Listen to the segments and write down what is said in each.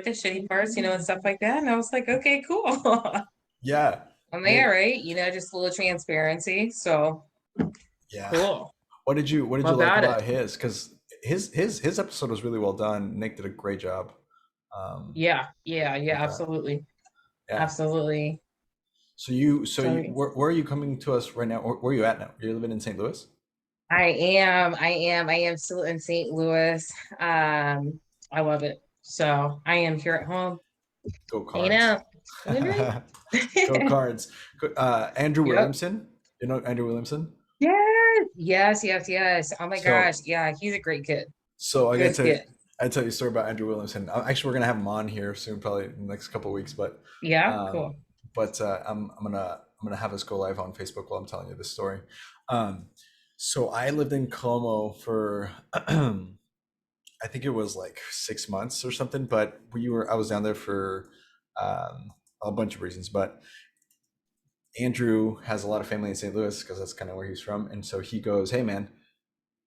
the shitty parts, and stuff like that. And I was like, okay, cool. Yeah. I'm Well, there, right? Just a little transparency. So yeah. cool. What did you Love like about it. about his? Because his episode was really well done. Nick did a great job. Um, Yeah, yeah, yeah, with that. absolutely. Yeah. Absolutely. So you, So where are you coming to us right now? Where are you at now? You're living in St. Louis? I am still in St. Louis. I love it. So I am here at home, Go hanging Cards. out, living Go dream. Cards. Andrew Yep. Williamson. You know Andrew Williamson? Yes, yes, yes, yes. Oh my gosh. So Yeah, he's a great kid. so Good kid. I tell you a story about Andrew Williamson. Actually, we're gonna have him on here soon, probably in the next couple of weeks. Yeah, Um, cool. I'm gonna have us go live on Facebook while I'm telling you this story. Um, so I lived in Como for I think it was like 6 months or something, but I was down there for um, a bunch of reasons. But Andrew has a lot of family in St. Louis because that's kind of where he's from, and so he goes, "Hey man,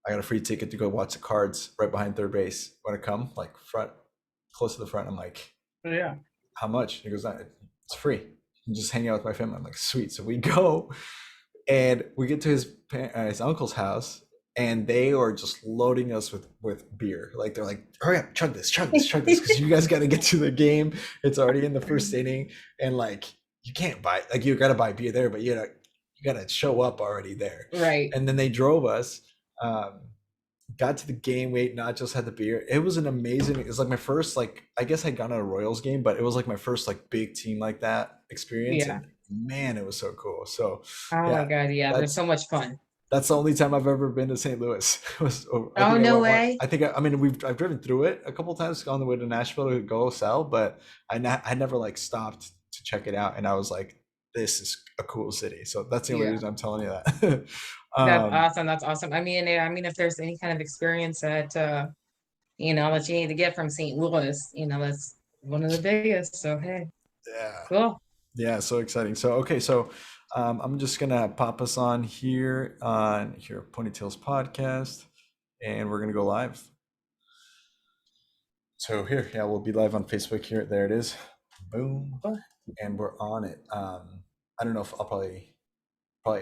I got a free ticket to go watch the Cards right behind third base. Want to come? Like front, close to the front." I'm like, Yeah. "How much?" He goes, "It's free. I'm just hanging out with my family." I'm like, "Sweet." So we go, and we get to his uncle's house, and they are just loading us with beer. Like they're like, "Hurry up, chug this, because you guys got to get to the game. It's already in the first inning, and like you can't buy like you got to buy beer there, but you gotta show up already there." Right. And then they drove us. Um, got to the game. We ate nachos, had the beer. It was an amazing. It was like my first like I guess I'd gone to a Royals game, but it was like my first like big team like that experience, Yeah. and man, it was so cool. So Oh my yeah, God. Yeah. They're that's so much fun. that's the only time I've ever been to St. Louis. I Oh, think I no went one. way. I mean I've driven through it a couple times on the way to Nashville to go sell, but I never like stopped to check it out, and I was like, this is a cool city. So that's the only Yeah. reason I'm telling you that. That's um, awesome. That's awesome. I mean, if there's any kind of experience that you need to get from St. Louis, that's one of the biggest. So hey, yeah. cool. Yeah, so exciting. So okay, so I'm just gonna pop us on here Ponytails podcast, and we're gonna go live. So here, yeah, we'll be live on Facebook here. There it is. Boom, and we're on it. I don't know if I'll probably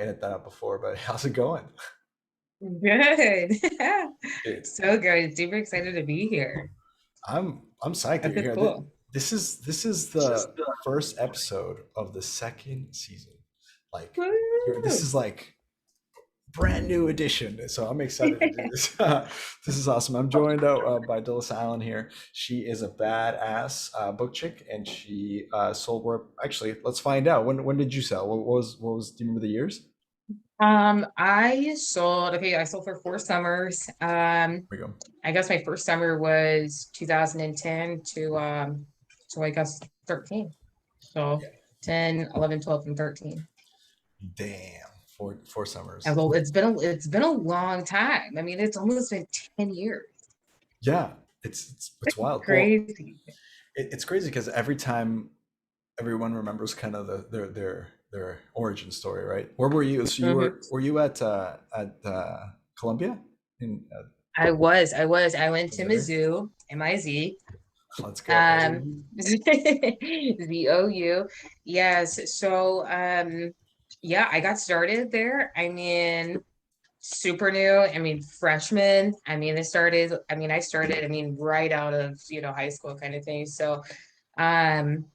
edit that out before, but how's it going? Good. Dude, So good. Super excited to be here. I'm psyched that That's you're just here. cool. This is the first episode of the second season. Like this Woo! is like brand new edition. So I'm excited to do this. This is awesome. I'm joined by DeLyssa Allen here. She is a badass book chick, and she sold work. Actually, let's find out. When did you sell? What was? Do you remember the years? I sold for 4 summers. Here we go. I guess my first summer was 2010 to I guess 13. So Yeah. 10, 11, 12, and 13. Damn. Four summers. And well, it's been a long time. I mean, it's almost been 10 years. Yeah. It's wild. Well, Crazy. it's crazy because every time everyone remembers kind of their origin story, right? Where were you? So you Mhm. were you at Columbia in I went to Missouri? Mizzou, MIZ. Let's go. Um, ZOU. Yes. So, yeah, I got started there. I mean, super new. I mean, freshman. I mean, right out of, high school kind of thing. So, um,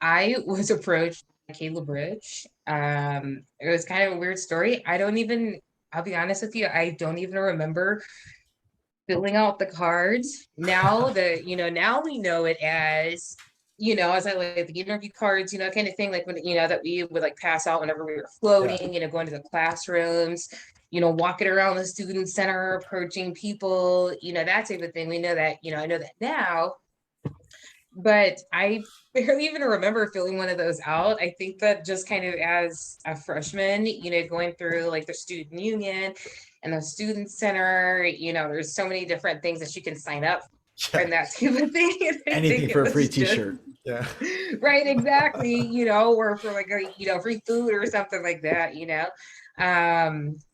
I was approached by Caleb Rich. It was kind of a weird story. I'll be honest with you, I don't even remember filling out the cards. Now we know it as I like the interview cards, kind of thing, like when, that we would like pass out whenever we were Yeah. floating, going to the classrooms, walking around the student center, approaching people, that type of thing. We know that, I know that now, but I barely even remember filling one of those out. I think that just kind of as a freshman, going through like the student union and the student center, there's so many different things that you can sign up for Yeah. and that type of thing. And I Anything think for it a free was just t-shirt. Yeah. right, exactly, or for like free food or something like that.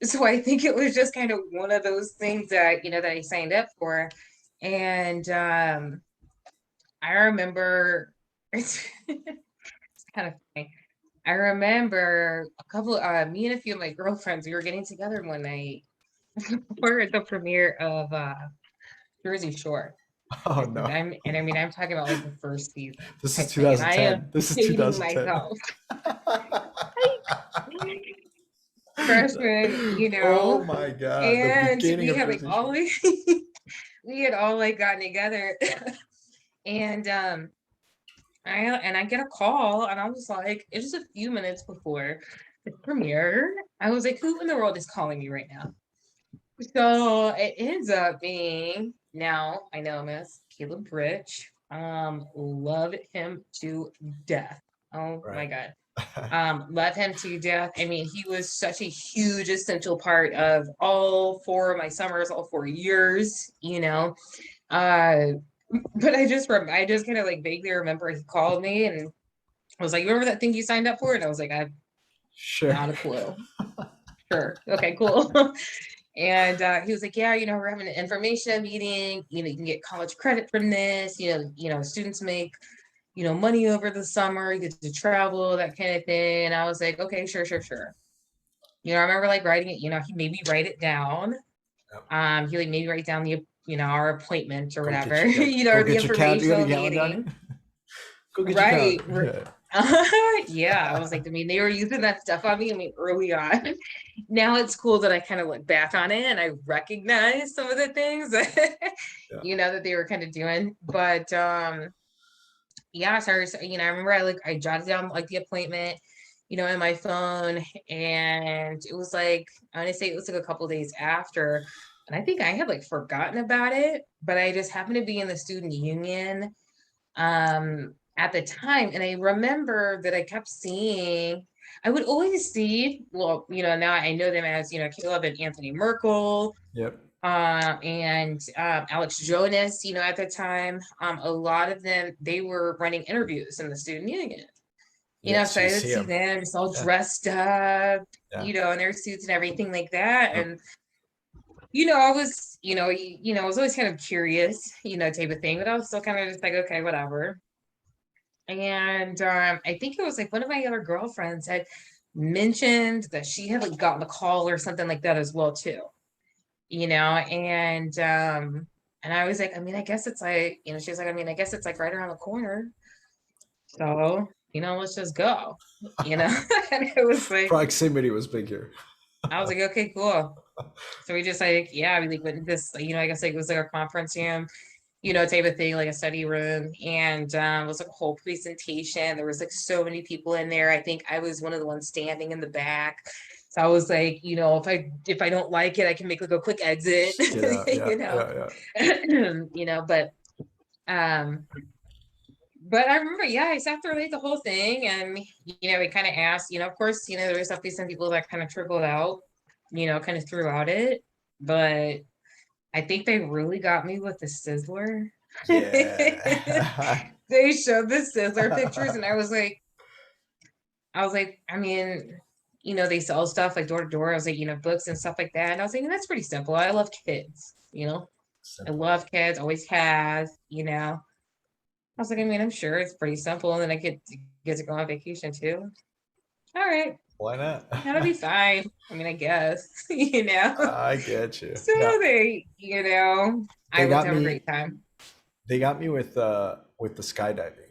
So I think it was just kind of one of those things that I signed up for. And I remember it's kind of funny. I remember me and a few of my girlfriends, we were getting together one night for the premiere of Jersey Shore. Oh And no. I'm talking about like the first season This is type thing. And I am 2010. This is dating 2010. myself. Freshman, Oh my god, the and beginning we of had like Jersey Shore. always we had all like gotten together and I get a call and I was like, it's just a few minutes before the premiere. I was like, who in the world is calling me right now? So it ends up being now I know him as Caleb Rich. Love him to death. Oh my Right. God. Love him to death. I mean, he was such a huge essential part of all four of my summers, all 4 years, Uh, but I just kind of like vaguely remember he called me and I was like, remember that thing you signed up for? And I was like, I've Sure. not a clue. Sure. Okay, cool. And he was like, yeah, we're having an information meeting. You can get college credit from this. Students make, money over the summer, you get to travel, that kind of thing. And I was like, okay, sure, sure, sure. I remember like writing it, he made me write it down. Yep. He like made me write down our appointment or Go get whatever, your yeah, go or the get your calendar. You got a informational calendar on it? meeting. Go get your Right. calendar. Yeah. Yeah, I was like, they were using that stuff on me, early on. Now it's cool that I kind of look back on it and I recognize some of the things that, Yeah. that they were kind of doing. But yeah, so I remember I jotted down like the appointment, in my phone, and it was like I want to say it was like a couple days after, and I think I had like forgotten about it, but I just happened to be in the student union at the time, and I remember that I kept seeing. I would always see, well, now I know them as, Caleb and Anthony Merkel, Yep. and Alex Jonas, at the time, a lot of them, they were running interviews in the student union. Yes, So you I would see see him. them just all Yeah. dressed up, Yeah. in their suits and everything like that. Yep. And, I was, I was always kind of curious, type of thing, but I was still kind of just like, okay, whatever. And I think it was like one of my other girlfriends had mentioned that she had like gotten a call or something like that as well too. And I was like, I guess it's like, she was like, I guess it's like right around the corner. So, let's just go, and it was like, Proximity was big here. I was like, okay, cool. So we just like, yeah, we like went to this, I guess like it was like a conference room, type of thing, like a study room. And it was like a whole presentation. There was like so many people in there. I think I was one of the ones standing in the back. So I was like, if I don't like it, I can make like a quick exit, Just get out. Yeah. you know. Yeah. Yeah. Um, but I remember, yeah, I sat through like the whole thing, and we kind of asked, of course, there was definitely some people that kind of trickled out, kind of throughout it, but I think they really got me with the Sizzler. Yeah. They showed the Sizzler pictures, and I was like, they sell stuff like door to door. I was like, books and stuff like that. And I was like, that's pretty simple. I love kids, I Simple. love kids, always has, I was like, I'm sure it's pretty simple. And then I get to go on vacation too. All right, Why not? that'll be fine. I guess, I get you. So Yeah. I They will got have a me. great time. They got me with the skydiving,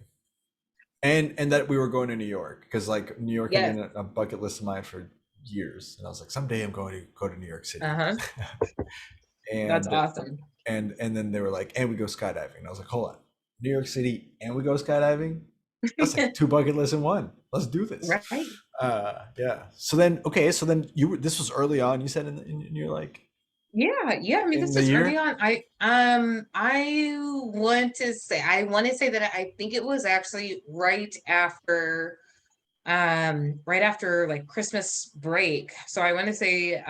and that we were going to New York because like New York had Yes. been a bucket list of mine for years, and I was like, someday I'm going to go to New York City, Uh-huh. That's and awesome. and then they were like, and we go skydiving. And I was like, hold on, New York City, and we go skydiving. That's like two bucket lists in one. Let's do this. Right. Yeah. So then, okay. So then this was early on. You said in your like Yeah, yeah. in This the was early year. on. I want to say that I think it was actually right after like Christmas break. So I want to say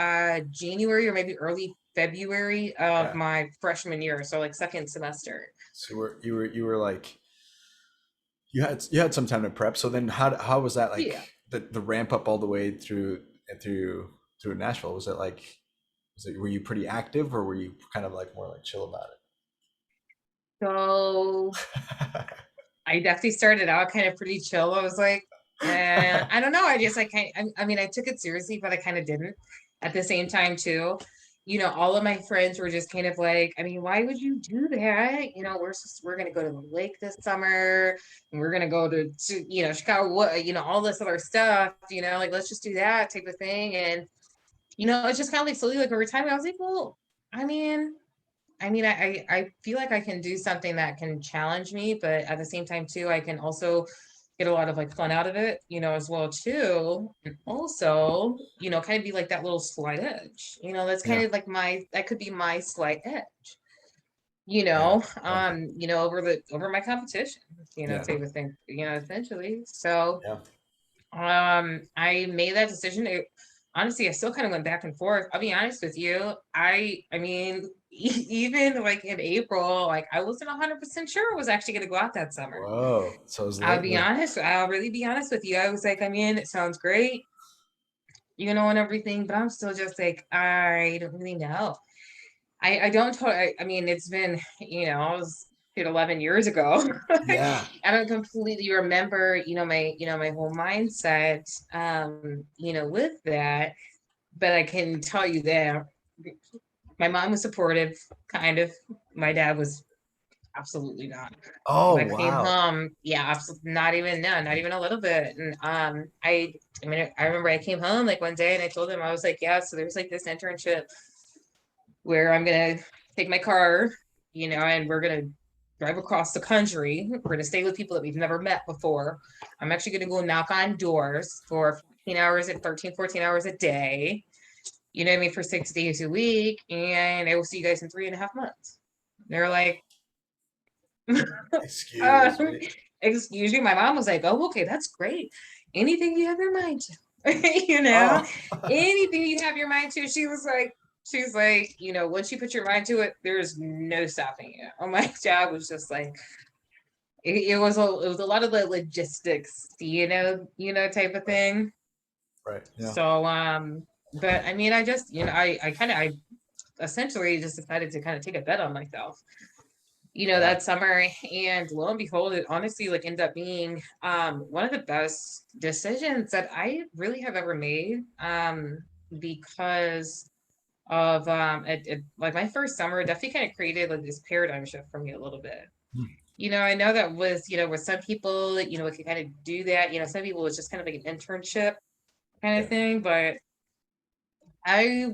January or maybe early February of Yeah. my freshman year. So like second semester. So you were like you had some time to prep. So then how was that like Yeah. the ramp up all the way through Nashville? Was it like were you pretty active or were you kind of like more like chill about So it? I definitely started out kind of pretty chill. I was like, I don't know. I just like, I mean, I took it seriously, but I kind of didn't at the same time too. All of my friends were just kind of like, I mean, why would you do that? We're gonna go to the lake this summer, and we're gonna go to Chicago, all this other stuff. Like let's just do that type of thing. And it's just kind of like slowly, like over time, I was like, well, I mean, I feel like I can do something that can challenge me, but at the same time too, I can also get a lot of like fun out of it, as well too. And also, kind of be like that little slight edge. That's kind Yeah, of like that could be my slight edge, yeah, yeah, over my competition, yeah, type of thing, essentially. So yeah. I made that decision. Honestly, I still kind of went back and forth. I'll be honest with you. I mean, even like in April, like I wasn't 100% sure I was actually going to go out that summer. Whoa. So it was I'll late. be honest. I'll really be honest with you. I was like, I mean, it sounds great, and everything, but I'm still just like, I don't really know. I don't. I mean, it's been, I was 11 years ago. Yeah. I don't completely remember, my whole mindset, with that, but I can tell you that my mom was supportive, kind of. My dad was absolutely not. Oh, I came wow. home, yeah, absolutely not even no, not even a little bit. And I mean, I remember I came home like one day and I told him I was like, yeah, so there's like this internship where I'm gonna take my car, and we're gonna drive across the country. We're gonna stay with people that we've never met before. I'm actually gonna go knock on doors for 14 hours at 13, 14 hours a day. You know what I mean, for 6 days a week, and I will see you guys in 3.5 months. They're like, Excuse um, me. excuse me. My mom was like, oh, okay, that's great. Anything you have your mind to, Oh, anything you have your mind to. She's like, once you put your mind to it, there's no stopping it. Oh, my job was just like, it was a lot of the logistics, type of thing. right. Yeah. So, but I mean, I just, I essentially just decided to kind of take a bet on myself, Yeah. that summer. And lo and behold, it honestly like ended up being one of the best decisions that I really have ever made. Because of like my first summer definitely kind of created like this paradigm shift for me a little bit. Hmm. I know that was, with some people, it can kind of do that. Some people it's just kind of like an internship kind of Yeah. thing, but I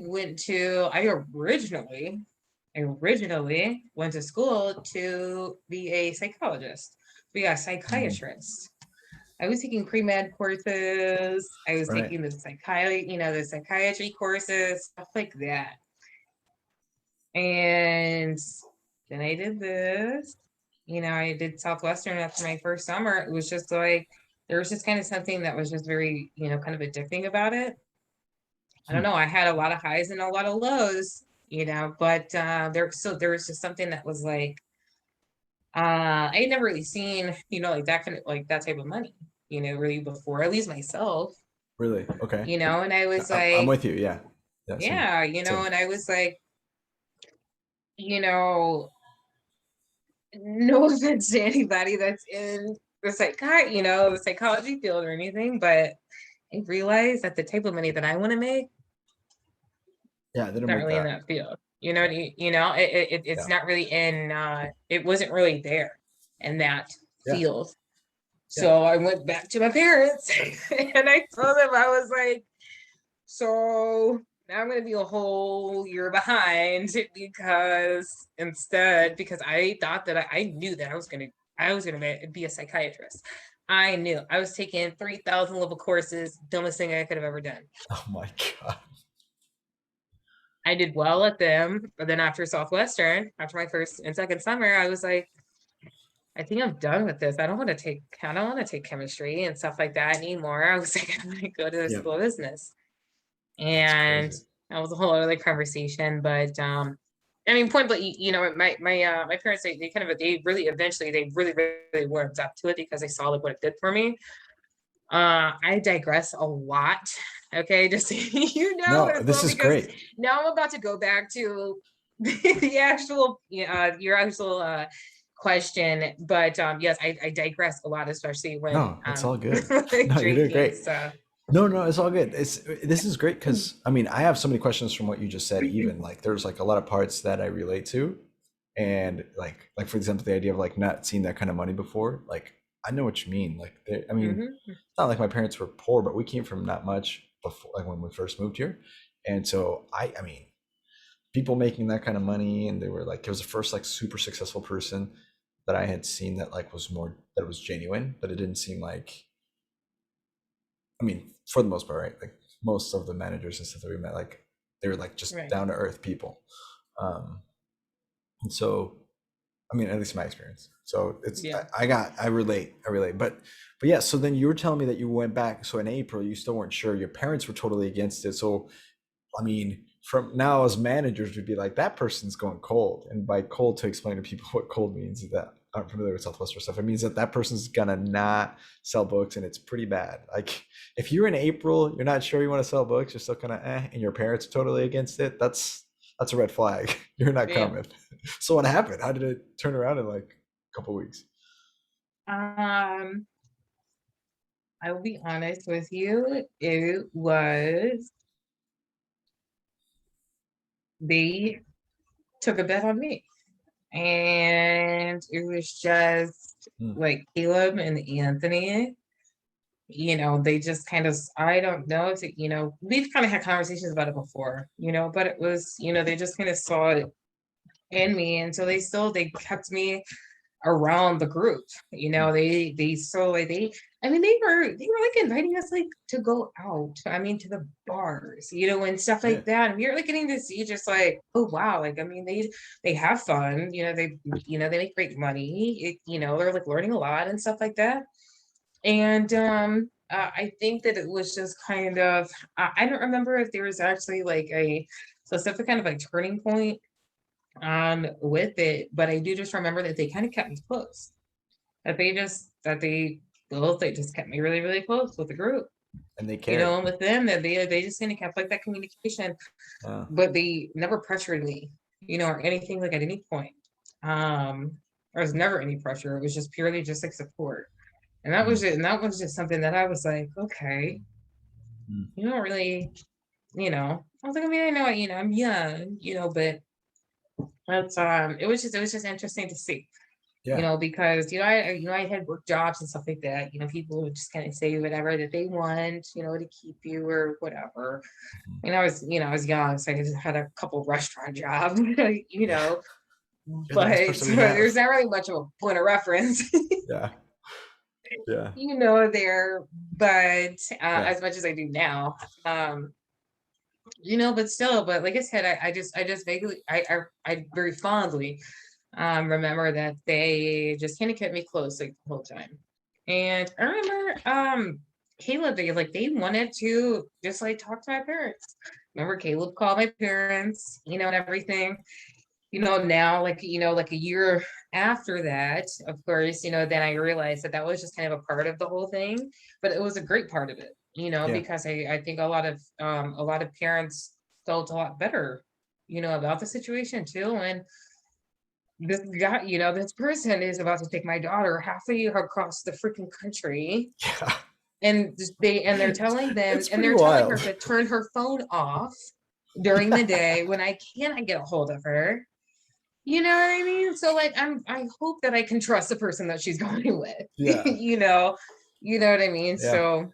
originally went to school to be a psychologist, be a Mm. psychiatrist. I was taking pre-med courses. I was Right. taking the psychiatry courses, stuff like that. And then I did this. I did Southwestern after my first summer. It was just like there was just kind of something that was just very, kind of addicting about it. I don't Hmm. know. I had a lot of highs and a lot of lows, but there was just something that was like I had never really seen, like that kind of like that type of money, really before, at least myself, Really? Okay. and I was I'm like, with you. Yeah. Yeah. Same. yeah, Same. and I was like, you know, no offense to anybody that's in the psychology field or anything, but I realized that the type of money that I want to make, Yeah. They don't not make really in that. that field. It's Yeah. not really in it wasn't really there in that Yeah. field. Yeah. So I went back to my parents and I told them, I was like, so now I'm gonna be a whole year behind because I thought that I knew that I was gonna be a psychiatrist. I knew I was taking 3,000 level courses, dumbest thing I could have ever done. Oh my God. I did well at them, but then after Southwestern, after my first and second summer, I was like, I think I'm done with this. I don't want to take chemistry and stuff like that anymore. I was like, I'm gonna go to the Yeah. school of business. That's And crazy. that was a whole other conversation. But I mean, point blank, my parents, they really, really warmed up to it because they saw like what it did for me. I digress a lot. Okay, just so No, as this well, is because great. now I'm about to go back to the actual, your actual question, but yes, I digress a lot, especially when No, it's all good. No, you're doing drinking. great. So No, no, it's all good. It's this is great because I mean I have so many questions from what you just said. Even like there's like a lot of parts that I relate to, and like for example the idea of like not seeing that kind of money before. Like I know what you mean. Like I mean, hmm it's not like my parents were poor, but we came from not much before, like when we first moved here, and so I mean people making that kind of money, and they were like it was the first like super successful person that I had seen that like was more that was genuine, but it didn't seem like I mean, for the most part, right? Like most of the managers and stuff that we met, like they were like just right, down to earth people. Um, and so, I mean, at least my experience. So it's yeah. I relate. But yeah. So then you were telling me that you went back. So in April, you still weren't sure. Your parents were totally against it. So I mean, from now as managers, would be like that person's going cold. And by cold, to explain to people what cold means, is that aren't familiar with Southwestern stuff, it means that that person's gonna not sell books, and it's pretty bad. Like if you're in April, you're not sure you want to sell books, you're still kind of and your parents are totally against it. That's a red flag. You're not Yeah. coming. So what happened? How did it turn around in like a couple weeks? Um, I will be honest with you. It was they took a bet on me, and it was just Hmm. like Caleb and Anthony. They just kind of, I don't know if we've kind of had conversations about it before, but it was, they just kind of saw it in me, and so they kept me around the group. Hmm. They so like I mean they were like inviting us like to go out. I mean to the bars, and stuff Yeah. like that. And we were like getting to see just like, oh wow, like I mean they have fun, they make great money. They're like learning a lot and stuff like that. And I think that it was just kind of I don't remember if there was actually like a specific kind of like turning point with it, but I do just remember that they kind of kept me close. That they both they just kept me really, really close with the group. And they cared. And with them that they just kind of kept like that communication, Yeah. but they never pressured me, or anything like at any point. There was never any pressure. It was just purely just like support. And that Hmm. was it. And that was just something that I was like, okay, Hmm. you don't really, I was like, I mean, I know, I'm young, but that's it was just interesting to see, Yeah. because I had work jobs and stuff like that. People would just kind of say whatever that they want, to keep you or whatever. Mhm. And I was young, so I just had a couple restaurant jobs, Yeah. You're the best but person so we there's have. not really much of a point of reference, Yeah. Yeah. there. But Yeah. as much as I do now, um, but still, but like I said, I just vaguely, I very fondly remember that they just kind of kept me close like the whole time. And I remember Caleb, they wanted to just like talk to my parents. Remember Caleb called my parents, and everything. Now like like a year after that, of course, then I realized that that was just kind of a part of the whole thing, but it was a great part of it, Yeah. because I think a lot of parents felt a lot better, about the situation too. And this guy, this person is about to take my daughter halfway across the freaking country, Yeah. and they're It's telling them, it's and pretty they're telling her wild. to turn her phone off during the Yeah. day when I cannot get a hold of her. You know what I mean? So like I hope that I can trust the person that she's going with. Yeah. You know what I mean? Yeah.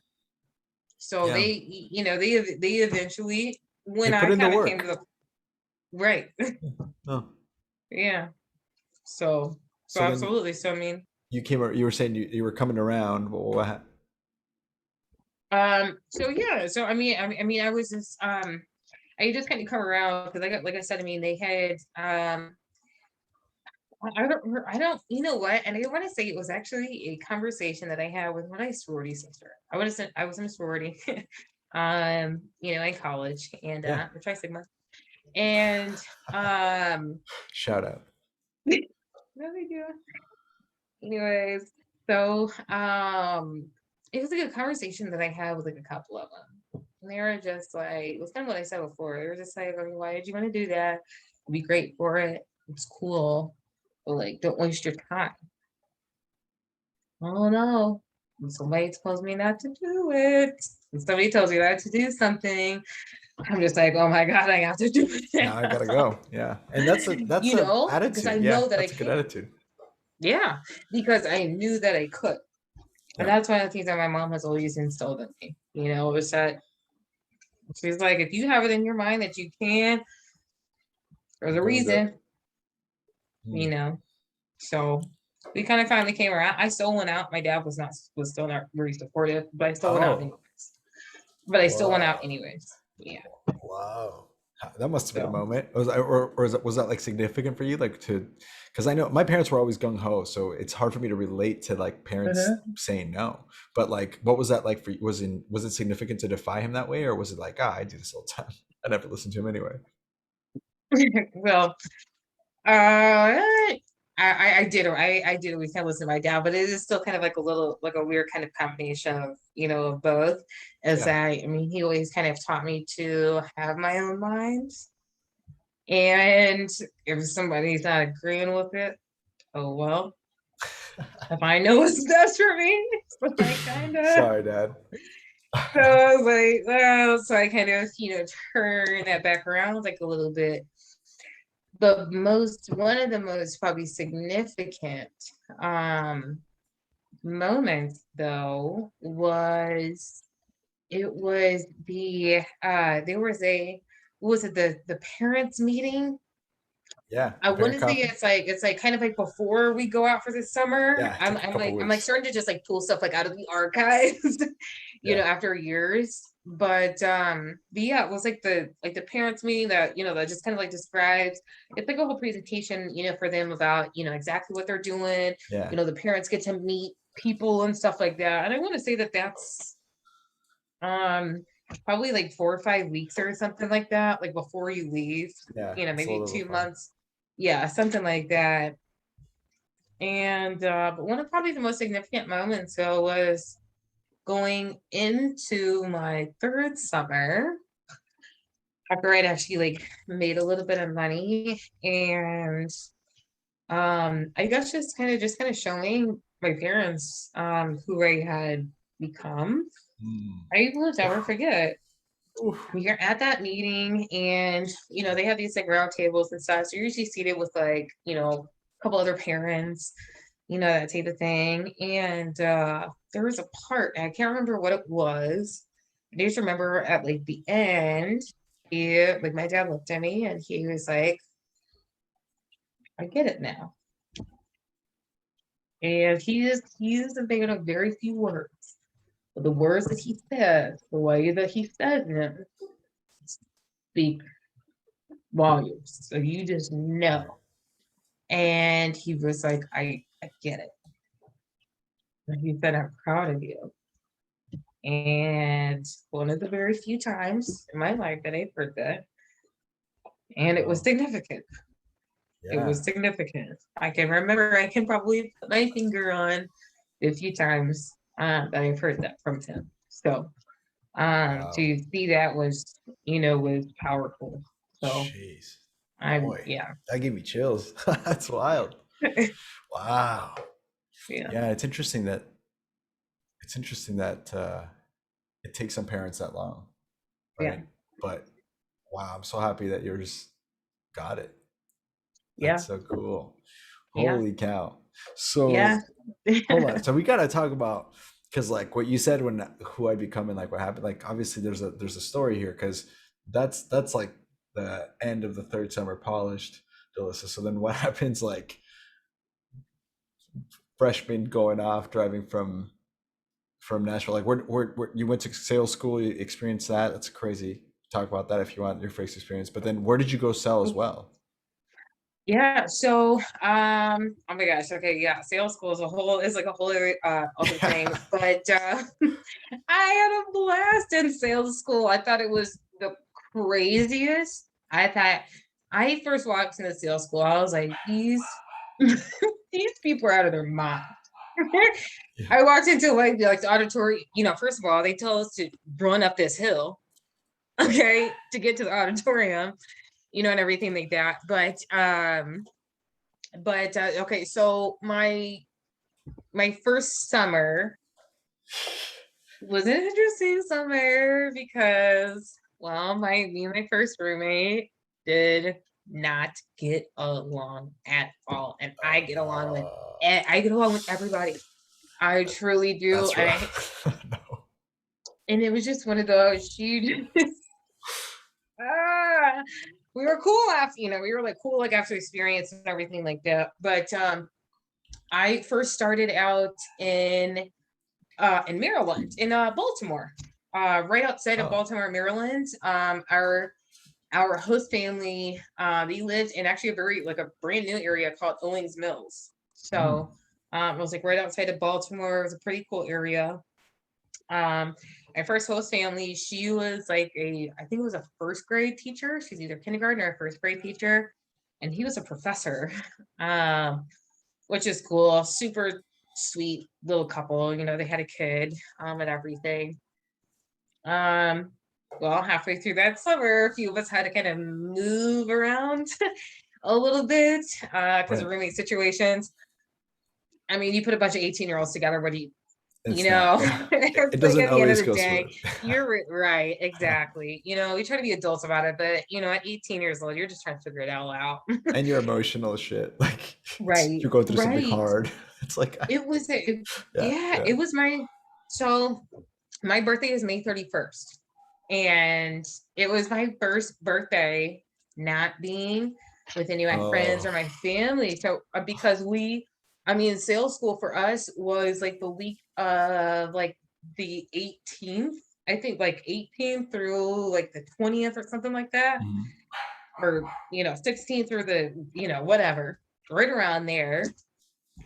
So Yeah. they eventually, They when put I in the kind of came to work. the right. Oh. Yeah. So So then absolutely. So I mean, you were saying you were coming around. so yeah, so I mean, I just kind of come around because like I said, I mean, they had I don't, you know what? And I want to say it was actually a conversation that I had with my sorority sister. I was in a sorority, in college, and Yeah. Tri Sigma, and Shout out. no big deal. Anyways, so it was a good conversation that I had with like a couple of them. And they were just like, it was kind of what I said before. They were just like, I mean, why did you want to do that? It'd be great for it. It's cool. Like, don't waste your time. Oh no. When somebody tells me not to do it. When somebody tells me not to do something, I'm just like, oh my God, I have to do Now it. I gotta go. Yeah, and that's You a know, because I attitude. Yeah, know that I that's a good can. attitude. Yeah, because I knew that I could. And Yeah, that's one of the things that my mom has always instilled in me. Was that she's like, if you have it in your mind that you can, there's a go and do it. reason, you Hmm. know. So we kind of finally came around. I still went out. My dad was still not very supportive, but I still went out Oh, anyways. But I still went out wow. anyways. Yeah. Wow. That must have been a So moment. Was that like significant for you? Like to, because I know my parents were always gung ho, so it's hard for me to relate to like parents uh saying no. But like, what was that like for you? Was it significant to defy him that way, or was it like, I do this all the time. I never listen to him anyway. well, I did I did always kind of listen to my dad, but it is still kind of like a little like a weird kind of combination of of both. As Yeah. I mean, he always kind of taught me to have my own mind, and if somebody's not agreeing with it, oh well. If I know what's best for me, so I kind of Sorry, Dad. so I was like, well, so I kind of turn that back around like a little bit. The most one of the most probably significant um moment though was it was there was a what was it the parents meeting. Yeah, I the want parent to say conference. it's like kind of like before we go out for the summer. Yeah, it's I'm like a I'm couple like I'm like weeks. starting to just like pull stuff like out of the archives, Yeah, after years. But yeah, it was like the parents meeting that just kind of like describes it's like a whole presentation, for them about, exactly what they're doing. yeah, The parents get to meet people and stuff like that. And I want to say that that's um probably like 4 or 5 weeks or something like that, like before you leave, yeah. It's a maybe little two before. months. Yeah, something like that. And but one of probably the most significant moments though was going into my third summer after I'd actually like made a little bit of money, and I guess just kind of showing my parents who I had become. Mm. I will never Oof, forget. oof. We are at that meeting, and they have these like round tables and stuff. So you're usually seated with like, a couple other parents, that type of thing. And there was a part, and I can't remember what it was. I just remember at like the end, like my dad looked at me and he was like, I get it now. And he is a man of very few words. But the words that he says, the way that he says them, speak volumes. So you just know. And he was like, I get it. And he said, I'm proud of you. And one of the very few times in my life that I've heard that. And it was Wow. significant. It Yeah. was significant. I can remember, I can probably put my finger on a few times that I've heard that from him. So Wow. to see that was powerful. So Jeez. I'm, Boy, yeah. that gave me chills. That's wild. Wow. Yeah. Yeah, it's interesting that it takes some parents that long, Yeah. right? But wow, I'm so happy that yours got it. That's Yeah. so cool. Yeah. Holy cow. Yeah. So hold on. So we gotta talk about, because like what you said when who I become and like what happened. Like obviously there's a story here, because that's like the end of the third summer polished, DeLyssa. So then what happens, like freshman going off driving from Nashville? Like where you went to sales school, you experienced that. That's crazy. Talk about that if you want, your first experience. But then where did you go sell as well? Yeah, so oh my gosh, okay, yeah, sales school is like a whole other thing. But I had a blast in sales school. I thought it was the craziest. I thought I first walked into sales school, I was like, these people are out of their mind. Yeah. I walked into like the auditory, first of all, they tell us to run up this hill, okay, to get to the auditorium, and everything like that. But But okay, so my first summer was an interesting summer because, well, my me and my first roommate did not get along at all, and Uh, I get along with everybody. I truly do, that's and rough. No. it was just one of those. She just, ah, we were cool after, we were like cool like after experience and everything like that. But I first started out in Maryland, in Baltimore, right outside of Oh. Baltimore, Maryland. Our host family, they lived in actually a very like a brand new area called Owings Mills. Mm. So it was like right outside of Baltimore. It was a pretty cool area. Um, my first host family, she was like I think it was a first grade teacher. She's either kindergarten or a first grade teacher, and he was a professor. Um, which is cool. Super sweet little couple. They had a kid, and everything. Um, well, halfway through that summer, a few of us had to kind of move around a little bit because of Right. roommate situations. I mean, you put a bunch of 18-year-olds together, what do you, It's not. Yeah. It it's like doesn't at the end of always the go day, smooth. you're right, exactly. We try to be adults about it, but at 18 years old, you're just trying to figure it all out. And you're emotional as shit. Like Right, you're going through something right. hard. It's like, yeah, Yeah, yeah. it was so my birthday is May 31st. And it was my first birthday not being with any of my friends Oh. or my family. So because sales school for us was like the week of like the 18th, I think like 18th through like the 20th or something like that. Mhm. Or 16th through the whatever, right around there.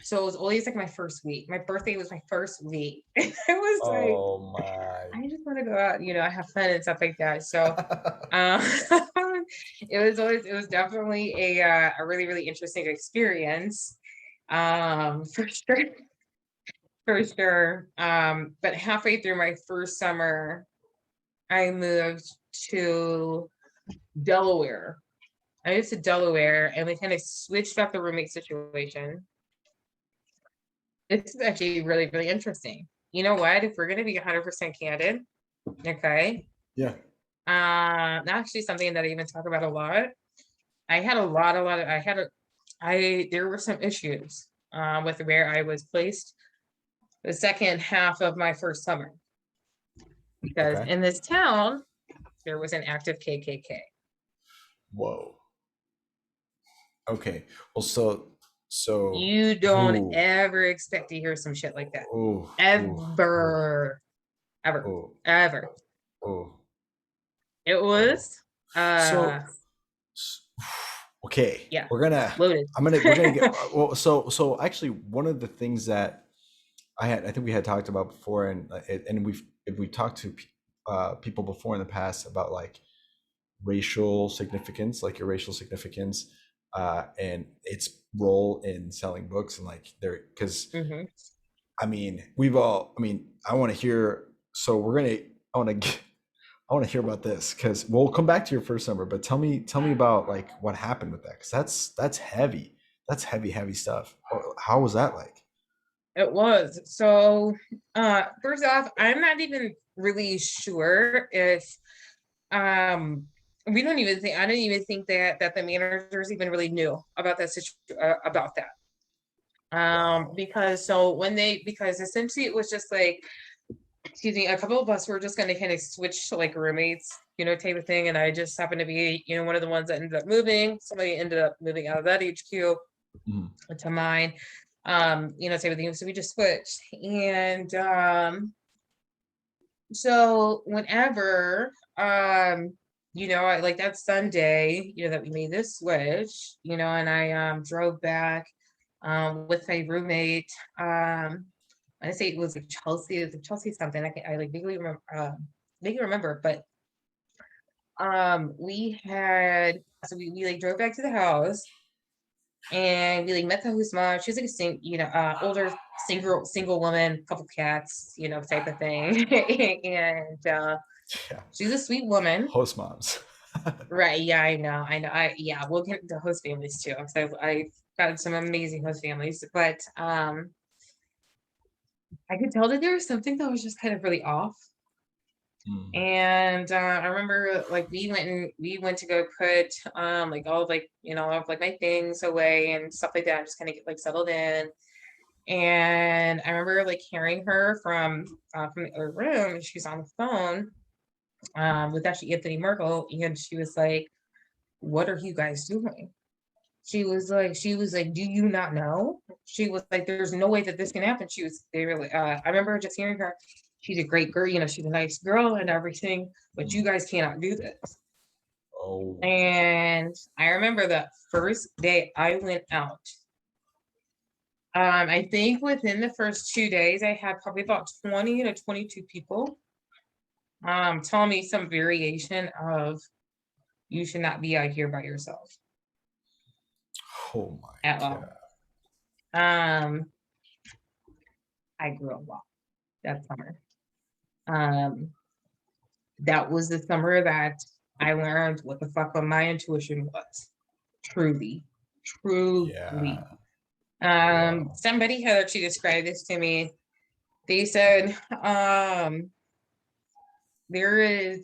So it was always like my first week. My birthday was my first week. It was like, Oh my. I just want to go out, have fun and stuff like that. So um, it was definitely a really, really interesting experience. For sure. For sure. But halfway through my first summer, I moved to Delaware. I moved to Delaware and we kind of switched up the roommate situation. This is actually really, really interesting. You know what? If we're going to be 100% candid, okay, Yeah. actually something that I even talk about a lot. There were some issues with where I was placed the second half of my first summer because Okay. in this town there was an active KKK. Whoa. Okay. Well, so You don't ooh, ever expect to hear some shit like that. ooh, ooh, ooh, Ever. Ever. ooh, Ever. ooh, It ooh. was So s- okay, yeah, we're loaded. gonna get well. So actually, one of the things that I think we had talked about before, and we've talked to people before in the past about like racial significance, like your racial significance, and its role in selling books, and like there, because Hmm. I mean, we've all. I mean, I want to hear. So we're gonna. I want to. I want to hear about this because we'll come back to your first number. But tell me about like what happened with that because that's heavy. That's heavy, heavy stuff. How was that like? It was. So, first off, I'm not even really sure if um we don't even think I don't even think that the managers even really knew about about that. Wow. Because essentially it was just like, excuse me, a couple of us were just going to kind of switch to like roommates, type of thing, and I just happened to be, one of the ones that ended up moving. Somebody ended up moving out of that HQ Mhm. to mine, type of thing. So we just switched. And so whenever I like that Sunday, that we made this switch, and I drove back with my roommate. I say it was like Chelsea, it was like Chelsea something. I like vaguely remember, but we like drove back to the house and we like met the host mom. She was like older single woman, couple cats, type of thing. And Yeah. she's a sweet woman. Host moms. Right. Yeah, I know. I know. Yeah, we'll get into host families too. So I got some amazing host families, but I could tell that there was something that was just kind of really off. Mm. And I remember like we went to go put like all of like all of like my things away and stuff like that, just kind of get like settled in. And I remember like hearing her from the other room, and she's on the phone with actually Anthony Merkel, and she was like, "What are you guys doing?" She was like, "Do you not know?" She was like, "There's no way that this can happen." They were like, I remember just hearing her. She's a great girl, she's a nice girl and everything, but you Mm. guys cannot do this. Oh. And I remember the first day I went out. I think within the first 2 days, I had probably about 20 to 22 people tell me some variation of you should not be out here by yourself Oh my at all. god. Um, I grew up a lot that summer. Um, that was the summer that I learned what the fuck my intuition was. Truly, truly. Yeah. Wow. Somebody had actually described this to me. They said, there is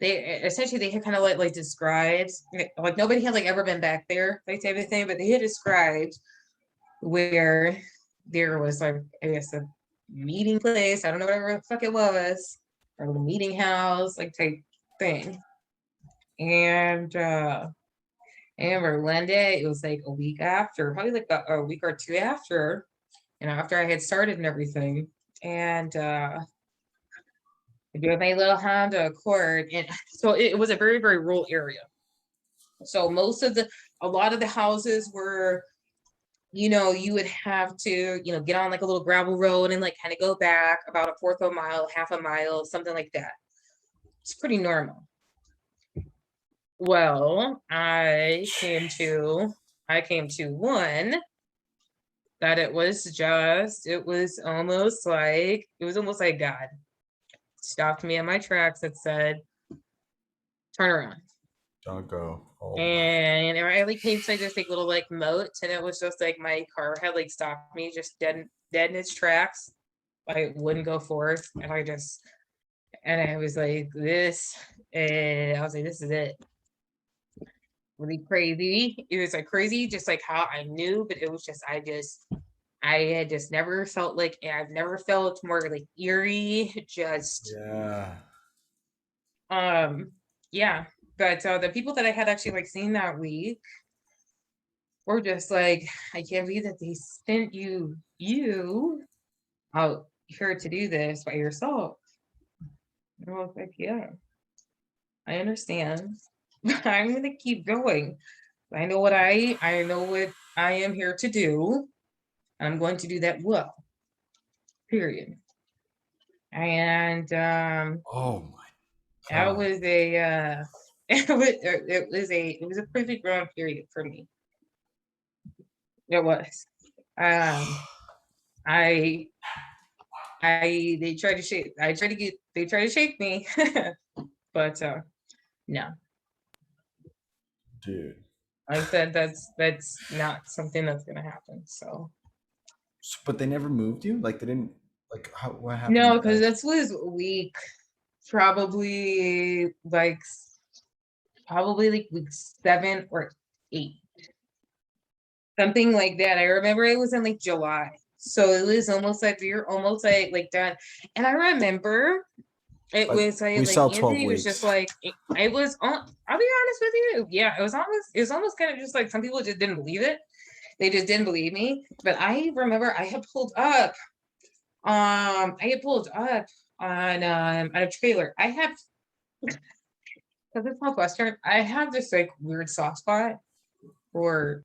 they essentially they had kind of like described like nobody had like ever been back there, like type of thing, but they had described where there was like I guess a meeting place, I don't know whatever the fuck it was, or a meeting house, like type thing. And remember one day it was like a week after, probably like a week or two after, after I had started and everything. And I drove my little Honda Accord, and so it was a very, very rural area. So a lot of the houses were, you would have to, get on like a little gravel road and like kind of go back about a fourth of a mile, half a mile, something like that. It's pretty normal. Well, I came to one that it was almost like God stopped me in my tracks and said, turn around. Don't go. Oh my. And I like came to this like little like moat, and it was just like my car had like stopped me just dead in its tracks. I wouldn't go forth, and I was like, this, and I was like, this is it. Really crazy. It was like crazy, just like how I knew, but it was just I had just never felt like I've never felt more like eerie. Just Yeah. yeah. But the people that I had actually like seen that week were just like, I can't believe that they sent you out here to do this by yourself. And I was like, yeah, I understand. I'm gonna keep going. I know what I am here to do. I'm going to do that well. Period. And Oh my that god. was a it was a pretty grown period for me. It was. Um I they tried to shake I tried to get they tried to shake me. But no. Dude. I said that's not something that's gonna happen. So But they never moved you? Like they didn't like how what happened no, with because that? this was week probably like week 7 or 8, something like that. I remember it was in like July, so it was almost like we were almost like done. And I remember it Like was we like saw 12 Anthony was just weeks. like it was on. I'll be honest with you, yeah, it was almost kind of just like some people just didn't believe it. They just didn't believe me. But I remember I had pulled up on a trailer. Because it's Northwestern, I have this like weird soft spot for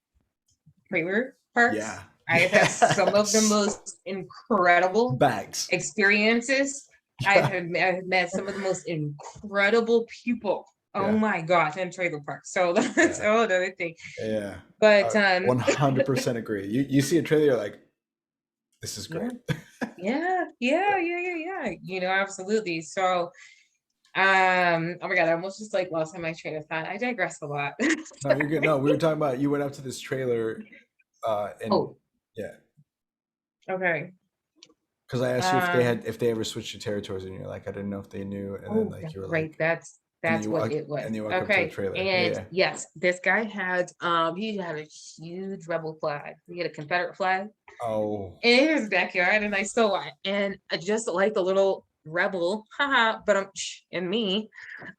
trailer parks. Yeah. I've had some of the Yes. most incredible Bags. experiences. Yeah. I've met some of the most incredible people. Oh Yeah. my gosh, in trailer parks. So that's Yeah. another thing. Yeah. But 100% agree. You see a trailer, you're like, this is yeah, great. yeah, yeah, Yeah. yeah, yeah, yeah. Absolutely. So Oh my god, I almost just like lost my train of thought. I digress a lot. No, you're good. No, Sorry. we were talking about you went up to this trailer, and Oh, yeah, okay. because I asked you Um, if they ever switched to territories, and you're like, I didn't know if they knew, and then oh, like you were right. like, That's what it was. and you walk up to the Okay. trailer. Yeah, And yeah. yes, this guy had he had a huge rebel flag. He had a Confederate flag Oh, in his backyard, and I still and I just like the little rebel, haha, but I'm and me,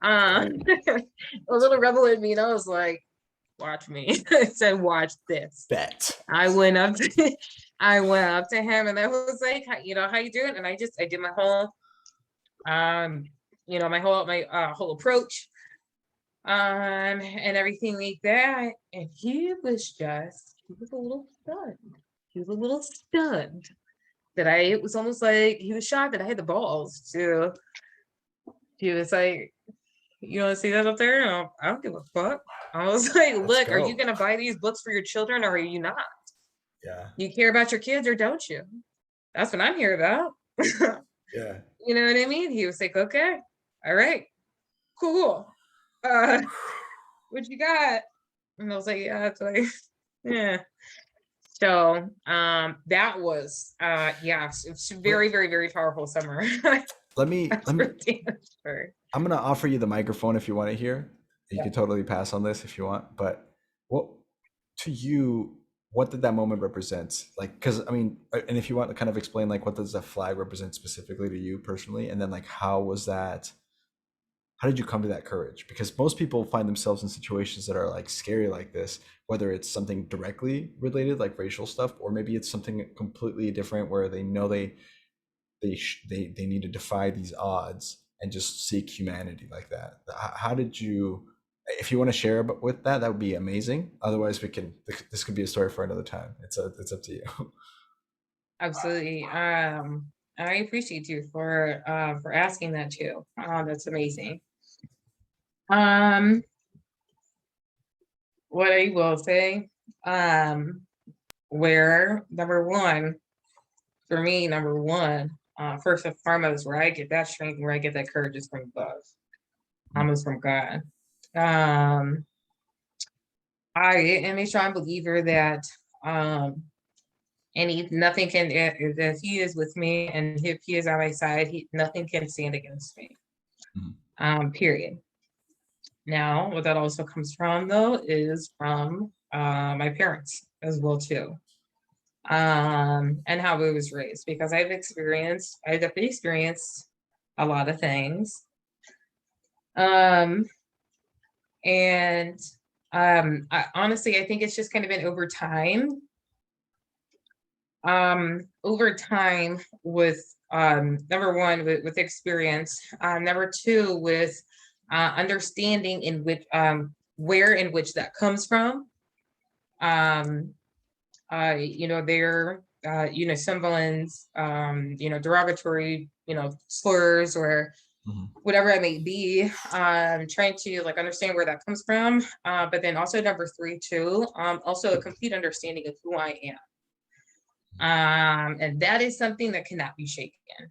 a little rebel in me, and I was like, watch me. I said, watch this. bet. I went up to I went up to him and I was like, how you doing? And I did my whole my whole approach and everything like that. And he was a little stunned. He was a little stunned that it was almost like he was shocked that I had the balls to he was like, you want to see that up there? And I don't give a fuck. I was like, Let's look, are you go. gonna buy these books for your children or are you not? Yeah, You care about your kids or don't you? That's what I'm here about. yeah. You know what I mean? He was like, okay, all right, cool. Uh, what you got? And I was like, yeah, it's like, yeah. So that was it's Let, very, very, very powerful summer. let That's me. for damn sure. I'm gonna offer you the microphone if you want to hear. You Yeah. can totally pass on this if you want, but what to you? What did that moment represent? Like, because I mean, and if you want to kind of explain, like, what does that flag represent specifically to you personally, and then like, how was that? How did you come to that courage? Because most people find themselves in situations that are like scary like this, whether it's something directly related, like racial stuff, or maybe it's something completely different where they know they need to defy these odds and just seek humanity like that. How did you? If you want to share with that, that would be amazing. Otherwise, we can. This could be a story for another time. It's up to you. Absolutely. I appreciate you for asking that too. That's amazing. Um, what I will say, um, where number one, for me, number one, first and foremost, where I get that strength, where I get that courage is from above. Is from God. Um, I am a strong believer that um and he nothing can if he is with me and if he is on my side, nothing can stand against me. Period. Now, what that also comes from though is from my parents as well too. And how I was raised because I've definitely experienced a lot of things. Um, and honestly, I think it's just kind of been over time with number one with experience, number two with understanding in which where in which that comes from. Um, there someone's derogatory slurs or Mhm. whatever it may be, trying to like understand where that comes from, but then also number three too, also a complete understanding of who I am. And that is something that cannot be shaken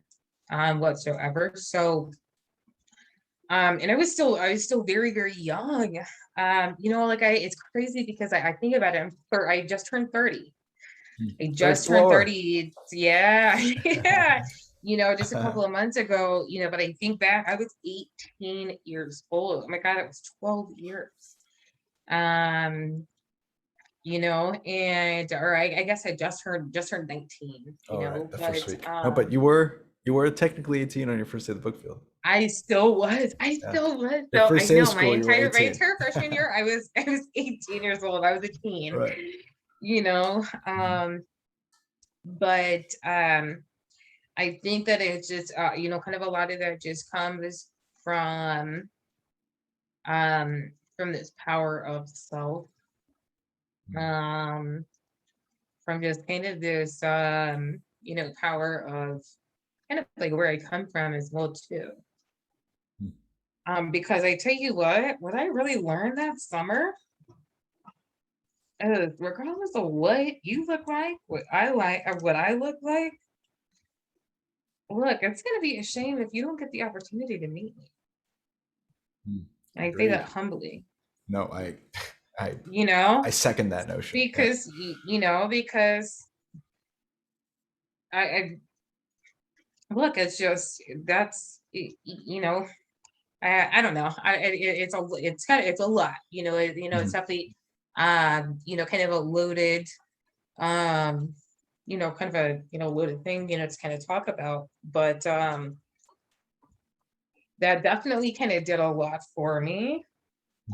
whatsoever. So and I was still very, very young. Like it's crazy because I think about it. I just turned 30. I Third just turned floor. 30. Yeah. Yeah. Just a couple of months ago, but I think back, I was 18 years old. Oh my God, it was 12 years. Um, and or I guess I just turned 19, All right, the but first week. No, but you were technically 18 on your first day of the book field. I still was. I Yeah, still was. your So first I day of know school, you were my 18. entire freshman year, I was 18 years old. I was a teen, Right. you know. Mhm. But I think that it's just kind of a lot of that just comes from from this power of self. Um from just kind of this power of kind of like where I come from as well too. Because I tell you what I really learned that summer is regardless of what you look like, what I like, or what I look like, look, it's gonna be a shame if you don't get the opportunity to meet me. I say that Agreed. humbly, No, I you know, I second that notion. Yeah. because because I look, it's just that's I don't know. It's kind of it's a lot. It's Mhm. definitely kind of a loaded kind of a loaded thing to kind of talk about. But that definitely kind of did a lot for me.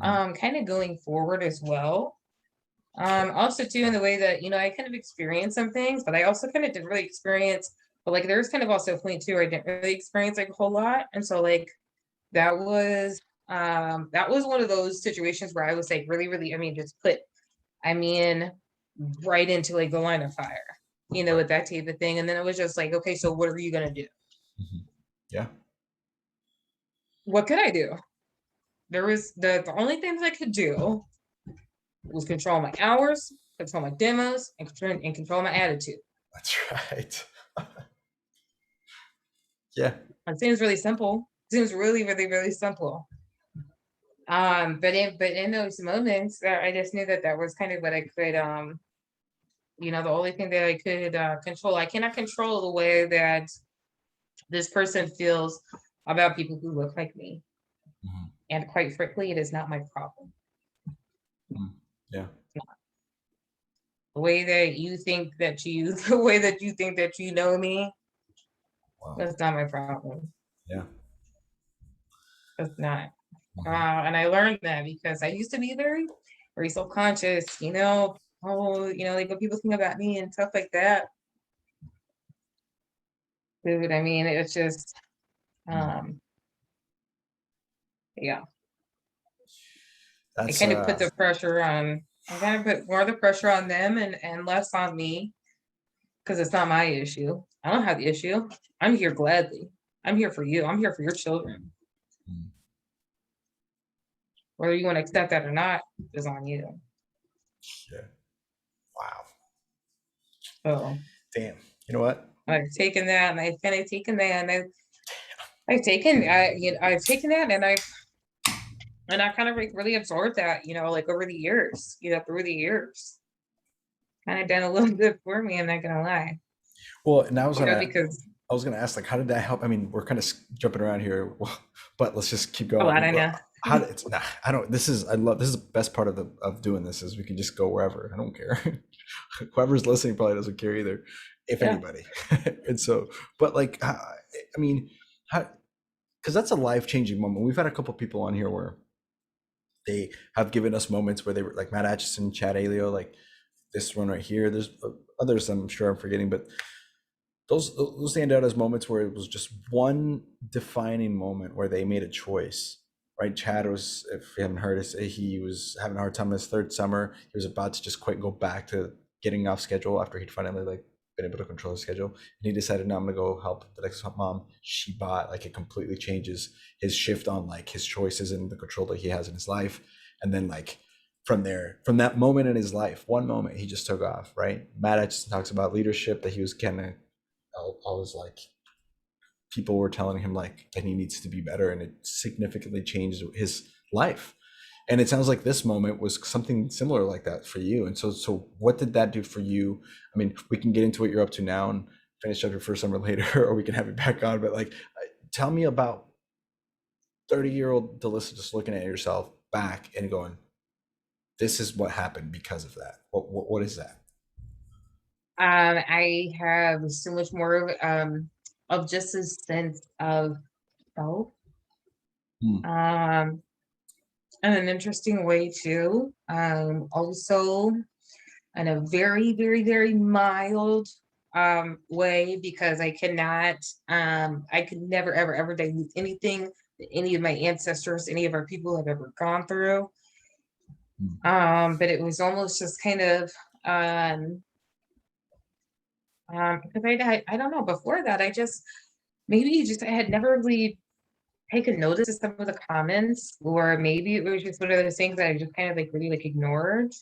Mhm. Kind of going forward as well. Okay. Also too in Yeah. the way that I kind of experienced some things, but I also kind of didn't really experience. But like there's kind of also a point too where I didn't really experience like a whole lot, and so like that was one of those situations where I was like really, really, I mean, just put, I mean, right into like the line of fire, Right. with that type of thing. And then it was just like, okay, so what are you gonna do? Mhm. Yeah. What could I do? There was the only things I could do was control my hours, control my demos, and control my attitude. That's right. Yeah. It seems really simple. It seems really, really, really simple. But in those moments, I just knew that that was kind of what I could the only thing that I could control. I cannot control the way that this person feels about people who look like me. Mhm. And quite frankly, it is not my problem. Mhm. Yeah. The way that you think that the way that you think that you know me, Wow. that's not my problem. Yeah. That's not. Mhm. And I learned that because I used to be very, very self-conscious, like what people think about me and stuff like that. Dude, I mean, it's just, Mhm. um, yeah. I That's kind of put the pressure on I kind of put more of the pressure on them and less on me because it's not my issue. I don't have the issue. I'm here gladly. I'm here for you. I'm here for your children. Mhm. Whether you want to accept that or not is on you. Yeah. Wow. So Damn. You know what? I've taken that and I've kind of taken that and I've taken that and I kind of like really absorbed that, like over the years, through the years. Kind of done a little bit for me, I'm not gonna lie. Well, and Because I was gonna ask, like, how did that help? I mean, we're kind of jumping around here, but let's just keep a lot going. I know. How did it's nah, I don't. I love this is the best part of doing this is we can just go wherever. I don't care. Whoever's listening probably doesn't care either, if Yeah. anybody. And so, but like, I mean, how? Because that's a life changing moment. We've had a couple people on here where they have given us moments where they were like Matt Atchison, Chad Aleo, like this one right here. There's others I'm sure I'm forgetting, but those stand out as moments where it was just one defining moment where they made a choice. Right, Chad was, if you haven't heard us, he was having a hard time in his third summer. He was about to just quit and go back to getting off schedule after he'd finally like been able to control his schedule. And he decided, no, I'm gonna go help the next mom. She bought like it completely changes his shift on like his choices and the control that he has in his life. And then like from there, from that moment in his life, one moment he just took off. Right, Matt just talks about leadership that he was kind of always like people were telling him like that he needs to be better, and it significantly changed his life. And it sounds like this moment was something similar like that for you. And so what did that do for you? I mean, we can get into what you're up to now and finish up your first summer later, or we can have you back on. But like, tell me about 30-year-old DeLyssa just looking at yourself back and going, "This is what happened because of that." What is that? I have so much more of just a sense of self, Hmm. um, in an interesting way too. Also in a very, very, very mild way because I could never, ever, ever dilute anything that any of my ancestors, any of our people have ever gone through. Hmm. But it was almost just kind of um because I don't know, before that I just maybe just I had never really taken notice of some of the comments, or maybe it was just one of those things that I just kind of like really like ignored.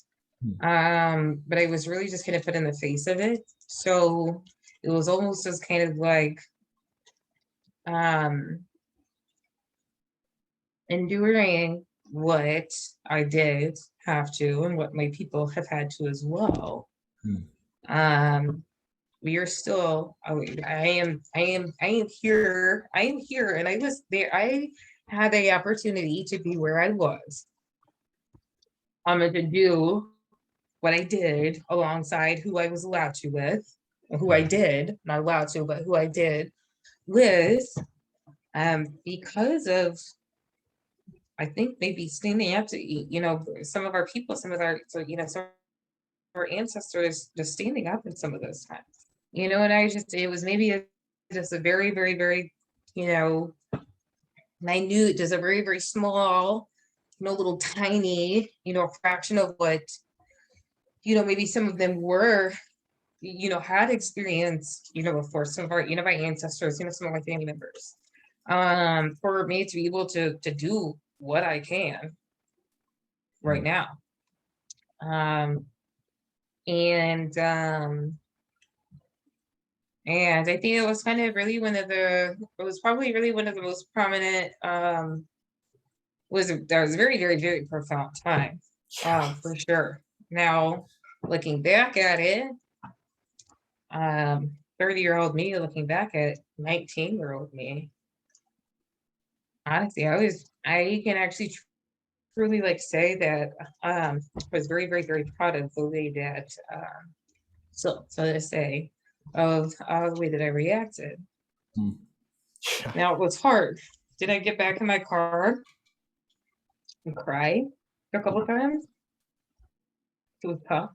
Hmm. But I was really just kind of put in the face of it. So it was almost just kind of like um enduring what I did have to, and what my people have had to as well. Mm. Um, we are still. I am here, and I was there. I had the opportunity to be where I was. To do what I did alongside who I was allowed to with, or who I Right. did, not allowed to, but who I did with, because of, I think, maybe standing up to, some of our people, some of our, so, some of our ancestors just standing up in some of those times. And it was maybe just a very, very, very, you know, minute, just a very, very small, little tiny, fraction of what, maybe some of them were, had experienced, before, some of our, my ancestors, some of my family members, for me to be able to do what I can right Mm. now. Um, and and I think it was kind of really it was probably really one of the most prominent, that was a very, very, very profound time, Yeah. for sure. Now, looking back at it, 30-year-old me looking back at 19-year-old me, honestly, I can actually truly like say that, I was very, very, very proud of the way that, so to say, of the way that I reacted. Mm. Yeah. Now it was hard. Did I get back in my car and cry a couple times? It was tough.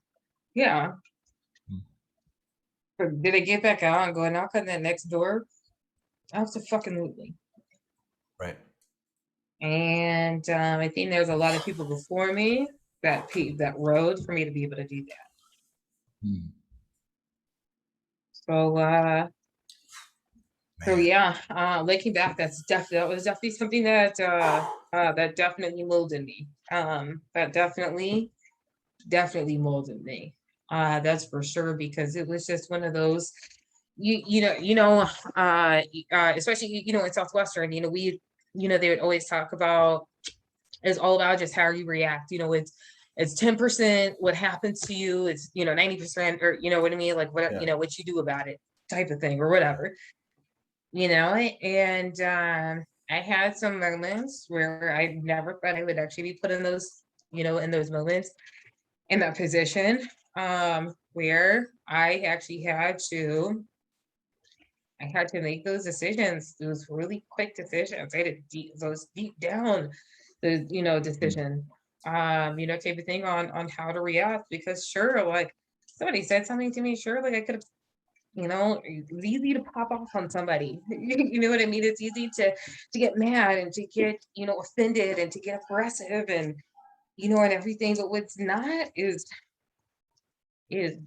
Yeah. Mm. But did I get back out and go knock on that next door? Absolutely. Right. And I think there was a lot of people before me that rode for me to be able to do that. Mm. So Man. yeah, looking back, that was definitely something that definitely molded me. That definitely molded me. That's for sure, because it was just one of those, especially, in Southwestern, they would always talk about, it's all about just how you react. It's 10% what happens to you. It's 90%, or what I mean, like what Yeah. what you do about it, type of thing, or whatever. And I had some moments where I never thought I would actually be put in those, in those moments, in that position, where I had to make those decisions, those really quick decisions. I had to those deep down, the Mm. decision, type of thing, on how to react. Because sure, like, somebody said something to me, sure, like I could have, it's easy to pop off on somebody. You know what I mean? It's easy to get mad, and to get, offended, and to get aggressive, and and everything. But what's not is to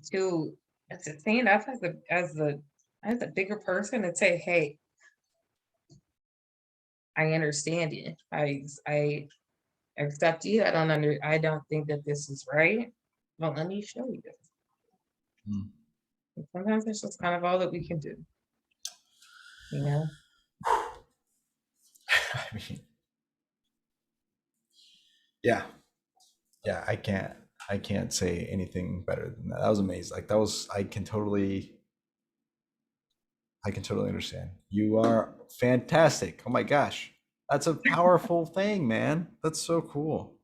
stand up as a bigger person, and say, hey, I understand you. I accept you. I don't think that this is right. Well, let me show you. Mm. And sometimes it's just kind of all that we can do, you know? I mean, yeah. Yeah. I can't say anything better than that. That was amazing. Like that was, I can totally understand. You are fantastic. Oh my gosh. That's a powerful thing, man. That's so cool.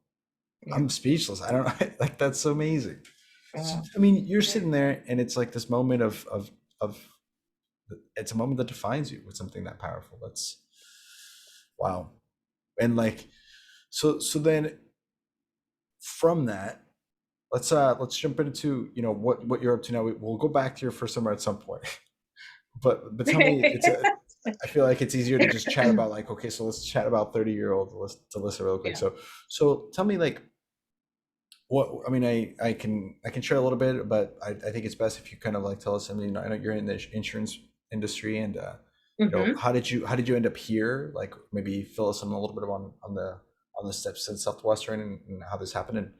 Yeah. I'm speechless. I don't know. Like that's so amazing. Yeah. I mean, you're sitting there and it's like this moment of it's a moment that defines you with something that powerful. That's wow. And like so then from that, let's jump into, what you're up to now. We'll go back to your first summer at some point. But tell me, I feel like it's easier to just chat about, like, okay, so let's chat about 30-year-old DeLyssa real quick. Yeah. So tell me, like, what I mean, I can share a little bit, but I think it's best if you kind of like tell us something. I know you're in the insurance industry, and Hmm. how did you end up here? Like maybe fill us in a little bit on the steps in Southwestern, and how this happened. And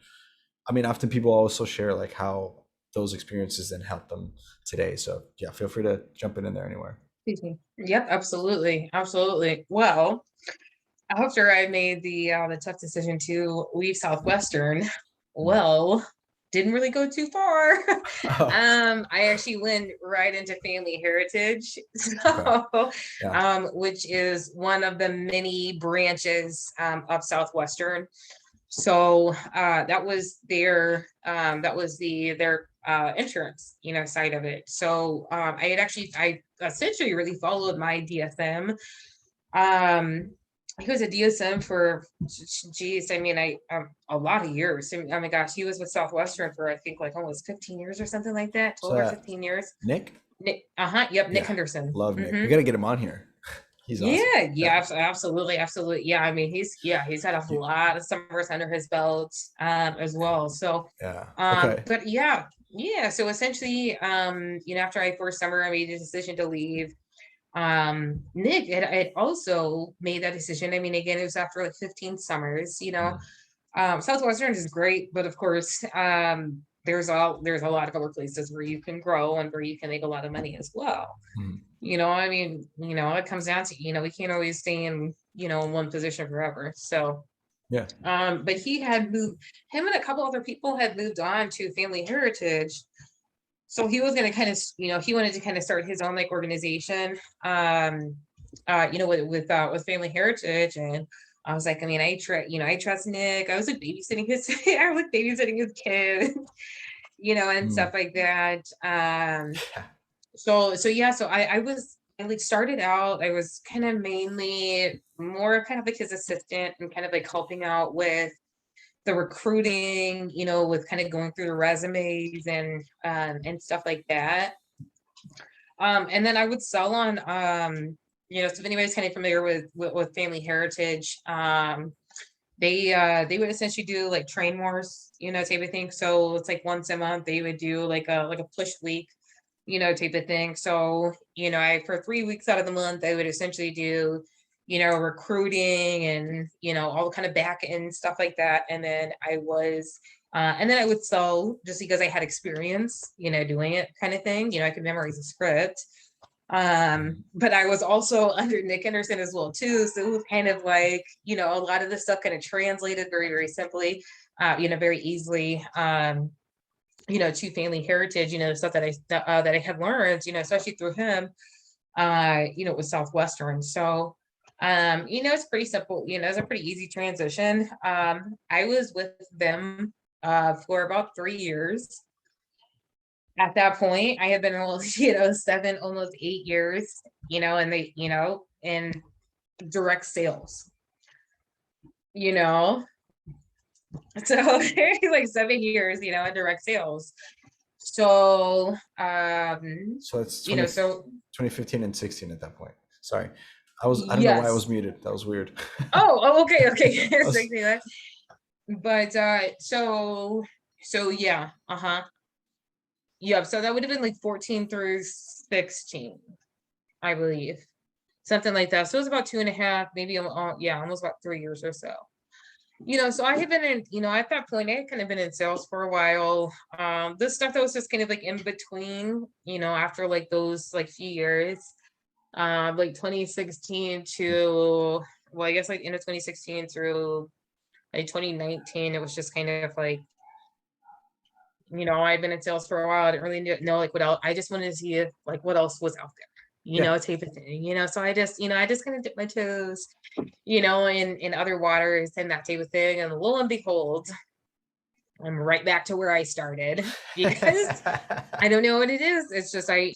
I mean, often people also share like how those experiences then help them today. So yeah, feel free to jump in there anywhere. Excuse me. Yep, absolutely. Absolutely. Well, after I made the tough decision to leave Southwestern, Mm. well, didn't really go too far. Oh, I actually went right into Family Heritage, okay. Yeah. which is one of the many branches of Southwestern. So that was their insurance, side of it. So I essentially really followed my DSM. um he was a DSM for, geez, I mean, a lot of years. Oh my gosh, he was with Southwestern for I think like almost 15 years or something like that, 12 or So 15 years. Nick? Nick, yep, Nick Yeah. Henderson. Love Nick. We Hmm. got to get him on here. He's awesome. Yeah, Yeah. absolutely, absolutely. Yeah, I mean, he's had a You, lot of summers under his belt as well. So, yeah. Okay. but yeah. So essentially, after I first summer, I made the decision to leave. Nick had also made that decision. I mean, again, it was after like 15 summers. Mm. Southwestern is great, but of course, there's a lot of other places where you can grow and where you can make a lot of money as well. Mm. I mean, it comes down to, we can't always stay in one position forever. So, Yeah. but him and a couple other people had moved on to Family Heritage. So he was going to kind of, he wanted to kind of start his own like organization, with Family Heritage. And I was like, I mean, I trust Nick. I was like babysitting his, I was like babysitting his kid, and Mm. stuff like that. Yeah. So I like started out, I was kind of mainly more kind of like his assistant and kind of like helping out with the recruiting, with kind of going through the resumes and stuff like that. And then I would sell on, so if anybody's kind of familiar with Family Heritage, they would essentially do like train wars, type of thing. So it's like once a month they would do like a push week, type of thing. So, I for 3 weeks out of the month, I would essentially do, recruiting and, all the kind of back end stuff like that. And then I would sell just because I had experience, doing it kind of thing. I could memorize a script. Mm. But I was also under Nick Anderson as well too. So it was kind of like, a lot of this stuff kind of translated very, very simply, very easily. To Family Heritage, stuff that I had learned, especially through him, with Southwestern. So, it's pretty simple, it's a pretty easy transition. I was with them for about 3 years. At that point, I had been almost, 7, almost 8 years, in direct sales, you know. So like 7 years, in direct sales. So, So it's so 2015 and 16 at that point. Sorry. I don't know why I was yes. muted. That was weird. Okay, okay. I was, But so yeah, yeah. So that would have been like 14 through 16, I believe, something like that. So it was about 2.5, maybe, yeah, almost about 3 years or so. So I had been in, at that point, I had kind of been in sales for a while. This stuff that was just kind of like in between, after like those like few years, like 2016 to, well, I guess like end of 2016 through like 2019, it was just kind of like, I'd been in sales for a while. I didn't really know like what else. I just wanted to see if like what else was out there, yeah. type of thing. So I just kind of dipped my toes, in other waters and that type of thing. And lo and behold, I'm right back to where I started because I don't know what it is. It's just I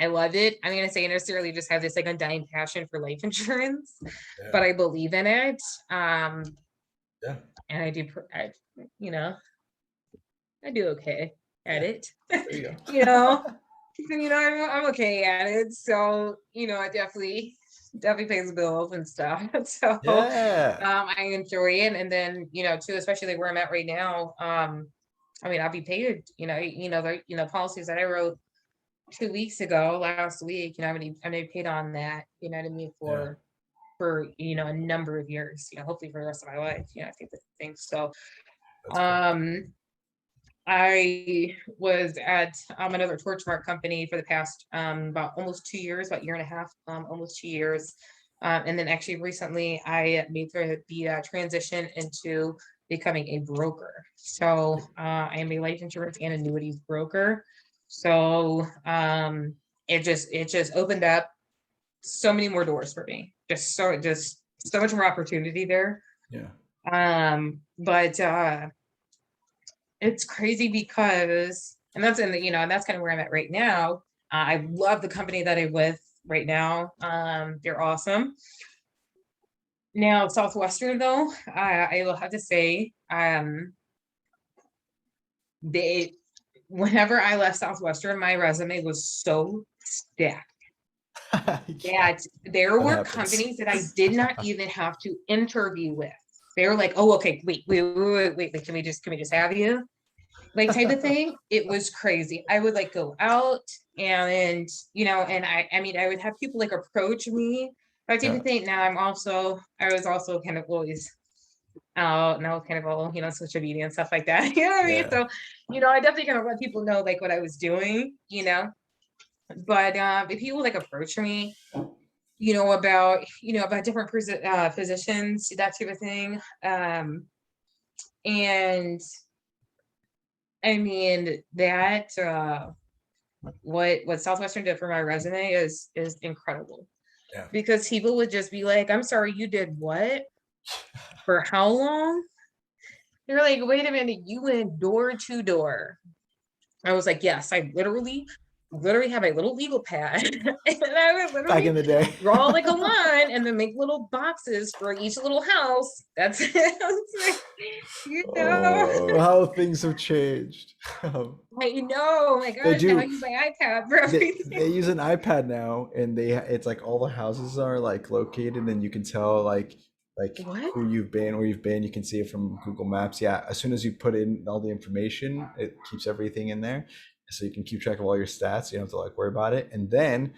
love it. I'm gonna say I necessarily just have this like undying passion for life insurance, Yeah. but I believe in it. Yeah. And you know, I do okay at Yeah. it. There you you go. know, I'm okay at it. So, it definitely pays the bills and stuff. So, Yeah. I enjoy it. And then, too, especially like where I'm at right now. I mean, I'll be paid, the policies that I wrote 2 weeks ago, last week, I'm gonna be paid on that, what I mean, Yeah. for, a number of years, hopefully for the rest of my life, I think the thing. So, That's cool. um, I was at another torch mark company for the past about almost 2 years, about year and a half, almost 2 years. And then actually recently I made the transition into becoming a broker. So I am a life insurance and annuities broker. So it just opened up so many more doors for me. Just so much more opportunity there. Yeah. But it's crazy because, and that's in the, and that's kind of where I'm at right now. I love the company that I'm with right now. They're awesome. Now, Southwestern though, I will have to say, they, whenever I left Southwestern, my resume was so stacked Yeah, that there that were happens. companies that I did not even have to interview with. They were like, "Oh, okay, wait, can we just have you?" Like type of thing. It was crazy. I would like go out and and I mean I would have people like approach me. That type Yeah, of thing. Now I was also kind of always out and I was kind of all, social media and stuff like that. You know what I mean? yeah, So, I definitely kind of let people know like what I was doing. But if people like approach me, about different positions, that type of thing. And I mean that what Southwestern did for my resume is incredible yeah. because people would just be like, "I'm sorry, you did what? For how long?" You're like, "Wait a minute, you went door to door." I was like, "Yes, I literally have a little legal pad, and I would Back literally in the day. draw like a line and then make little boxes for each little house." That's it. you know. Oh, how things have changed. I know. Oh my They gosh, now I do. use my iPad for They everything. use an iPad now, and it's like all the houses are like located, and you can tell like What? who you've been, where you've been. You can see it from Google Maps. Yeah, as soon as you put in all the information, it keeps everything in there, so you can keep track of all your stats. You don't have to like worry about it. And then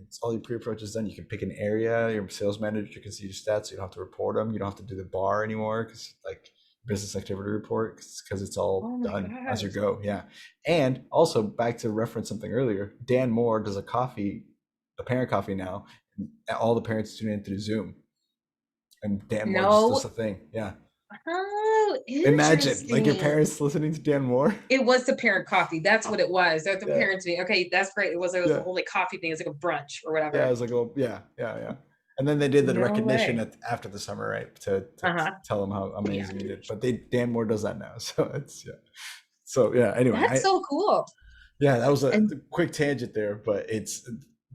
it's all your pre-approach is done. You can pick an area. Your sales manager can see your stats. So you don't have to report them. You don't have to do the bar anymore because like business activity report because it's all Oh my done as you gosh. go. Yeah. And also back to reference something earlier, Dan Moore does a parent coffee now. And all the parents tune in through Zoom, and Dan Moore just does No. the thing. Yeah, Oh, imagine like your interesting. parents listening to Dan Moore. It was the parent coffee. That's what it was. That's the Yeah, parents meeting. Okay, that's great. It was a yeah, whole like coffee thing. It's like a brunch or yeah. It whatever. was like, oh, yeah, yeah, yeah. And then they did the No recognition way. after the summer, right, to Uh-huh. tell them how Yeah. amazing he did. But Dan Moore does that now, so it's yeah. So yeah. Anyway, That's so cool. yeah, that was a And quick tangent there, but it's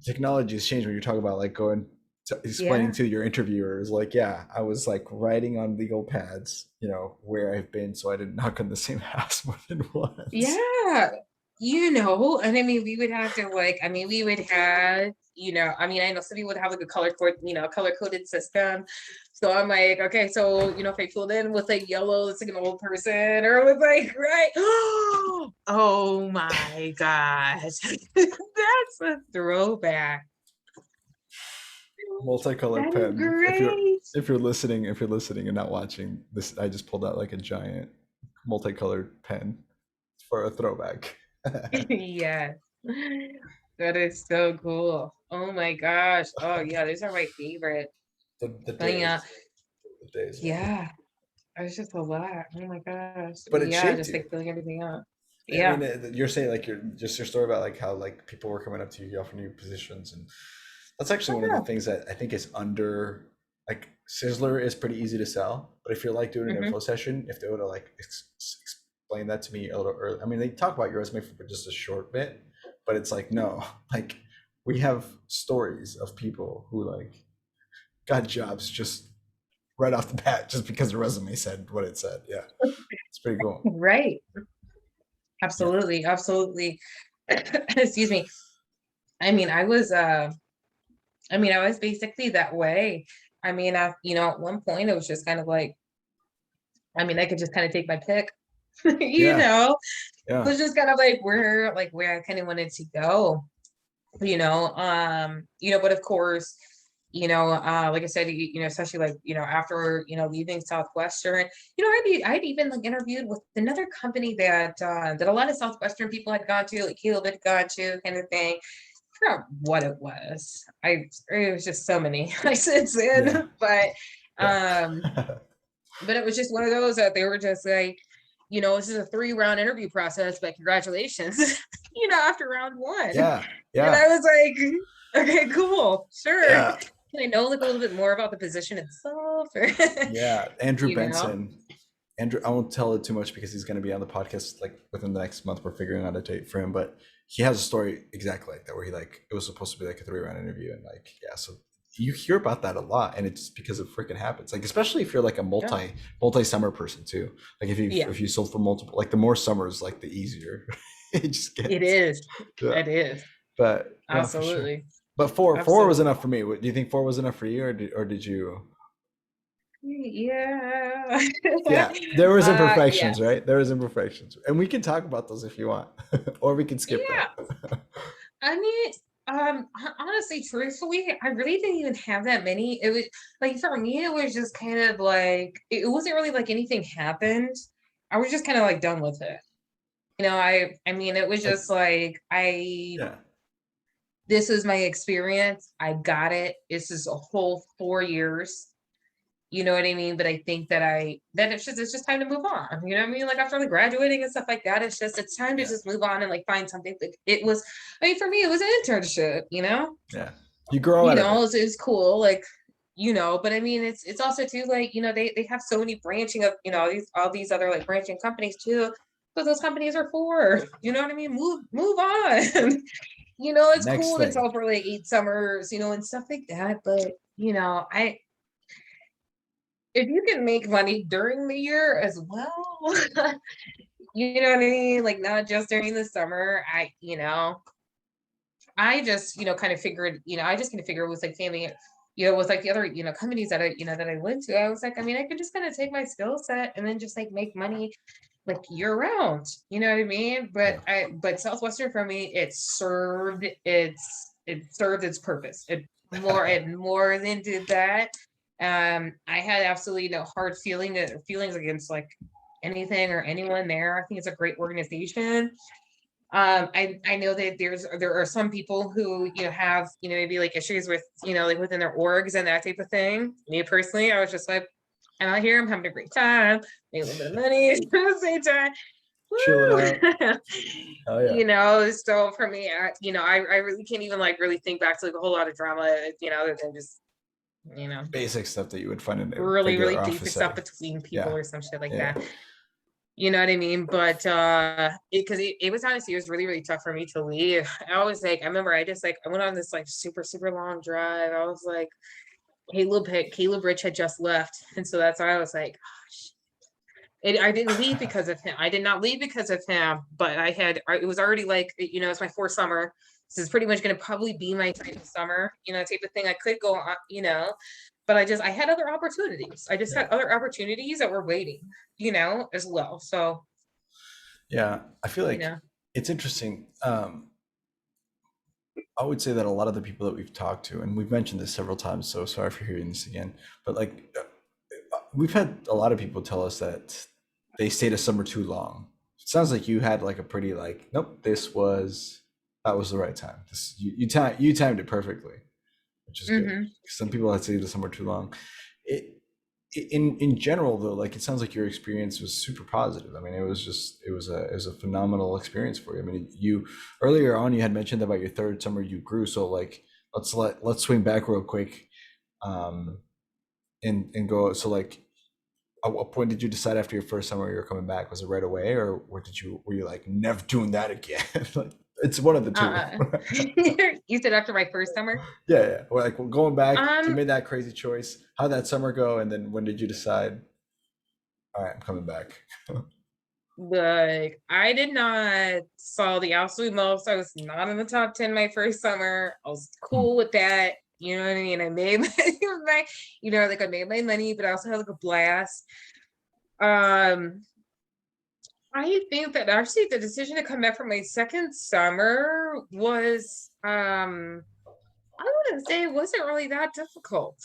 technology has changed when you talk about like going to explaining yeah. to your interviewers, like, yeah, I was like writing on legal pads, where I've been, so I didn't knock on the same house more than once. Yeah. And I mean, we would have to like, I mean, we would have, I mean, I know some people would have like a color coded system. So I'm like, okay, so, if I filled in with like yellow, it's like an old person, or with like, right? Oh my gosh. That's a throwback. Multicolored That is pen. great. If you're listening and not watching this, I just pulled out like a giant multicolored pen for a throwback. Yes. That is so cool. Oh my gosh. Oh yeah, these are my favorite. The But yeah, days, the days, man. yeah. It's just a lot. Oh my gosh. But it Yeah, shaped just you. like filling everything up. I Yeah. mean, you're saying like your story about like how like people were coming up to you, offering you positions, and that's actually one of the Oh things that I think is under like Sizzler is pretty easy to sell, but if you're like doing yeah. an info session, if they would have like explained that to me a little early, I mean, they talk about your resume for just a short bit, but it's like no, like we have stories of people who like got jobs just right off the bat just because the resume said what it said. Yeah, it's pretty cool. Right. Yeah, Absolutely. Absolutely. Excuse me. I mean, I was basically that way. I mean, at one point it was just kind of like, I mean, I could just kind of take my pick, you yeah, know. It yeah, was just kind of like where I kind of wanted to go. But of course, like I said, especially like, after, leaving Southwestern, I'd even like interviewed with another company that a lot of Southwestern people had gone to, like Caleb had gone to kind of thing. forgot what it was. It was just so many I since Yeah. then, Yeah. um, but it was just one of those that they were just like, this is a 3 round interview process, but congratulations, after round one. Yeah. And Yeah. I was like, okay, cool, sure. Yeah. Can I know like a little bit more about the position itself? Or, Yeah. Andrew you know? Benson. Andrew, I won't tell it too much because he's going to be on the podcast like within the next month. We're figuring out a date for him, but he has a story exactly like that where he like it was supposed to be like a 3 round interview and like yeah. So you hear about that a lot, and it's because it freaking happens. Like especially if you're like a Yeah. multi summer person too. Like Yeah, if you sold for multiple, like the more summers, like the easier it just it gets. is. Yeah. It is. But no, for sure. Absolutely. But four was Absolutely. enough for me. Do you think four was enough for you, or did you? Yeah. Yeah, there was Yeah. imperfections, right? There was imperfections, and we can talk about those if you want, or we can skip Yeah. that. I mean, honestly, truthfully, I really didn't even have that many. It was like for me, it was just kind of like it wasn't really like anything happened. I was just kind of like done with it. I mean, it was Like, just like yeah, this is my experience. I got it. This is a whole 4 years. You know what I mean? But I think that it's just time to move on. You know what I mean? Like after like graduating and stuff like that, it's time to yeah, just move on and like find something that it was. I mean, for me, it was an internship. yeah. You grow out of it. It's cool. Like, but I mean, it's also too like they have so many branching of all these other like branching companies too. But those companies are for. You know what I mean? Move on. It's Next cool to thing, sell for like 8 summers, and stuff like that. But I if you can make money during the year as well, you know what I mean? Like not just during the summer. I just, kind of figured, I just kind of figured with like family, with like the other, companies that I went to, I was like, I mean, I could just kind of take my skill set and then just like make money like year round. You know what I mean? yeah, But Southwestern for me, it served its purpose. It more than did that. I had absolutely no hard feelings against like anything or anyone there. I think it's a great organization. I know that there are some people who have maybe like issues with like within their orgs and that type of thing. Me personally, I was just like, I'm out here, I'm having a great time, make a little bit of money at the same time. chilling out. Woo! Oh yeah, So for me, I really can't even like really think back to like a whole lot of drama, other than just you know basic stuff that you would find in a really really regular basic office stuff setting. between people Yeah, or some shit like yeah, that. You know what I mean? But because it was honestly, it was really, really tough for me to leave. I was like, I remember I just like I went on this like super, super long drive. I was like, Caleb Rich had just left. And so that's why I was like, gosh. I didn't leave because of him. I did not leave because of him, but it was already like, it's my fourth summer. This is pretty much going to probably be my final summer, type of thing. I could go on, but I had other opportunities. I just yeah, had other opportunities that were waiting, as well. So, yeah. I feel you like know, it's interesting. I would say that a lot of the people that we've talked to, and we've mentioned this several times, so sorry for hearing this again, but like we've had a lot of people tell us that they stayed a summer too long. It sounds like you had like a pretty like, nope, that was the right time. You timed it perfectly, which is good. hmm Some people had stayed the summer too long. It in general though, like it sounds like your experience was super positive. I mean, it was a phenomenal experience for you. I mean, you earlier on you had mentioned about your third summer you grew. So like let's swing back real quick, um, and go. So like at what point did you decide after your first summer you were coming back? Was it right away, or were you like never doing that again? Like it's one of the two. uh you said after my first summer. Yeah, yeah. Or like going back, you Um, made that crazy choice. How did that summer go? And then when did you decide? All right, I'm coming back. like I did not saw the absolute most. I was not in the top 10 my first summer. I was cool with that. You know what I mean? I made like I made my money, but I also had like a blast. Um, I think that actually the decision to come back for my second summer was I wouldn't say it wasn't really that difficult.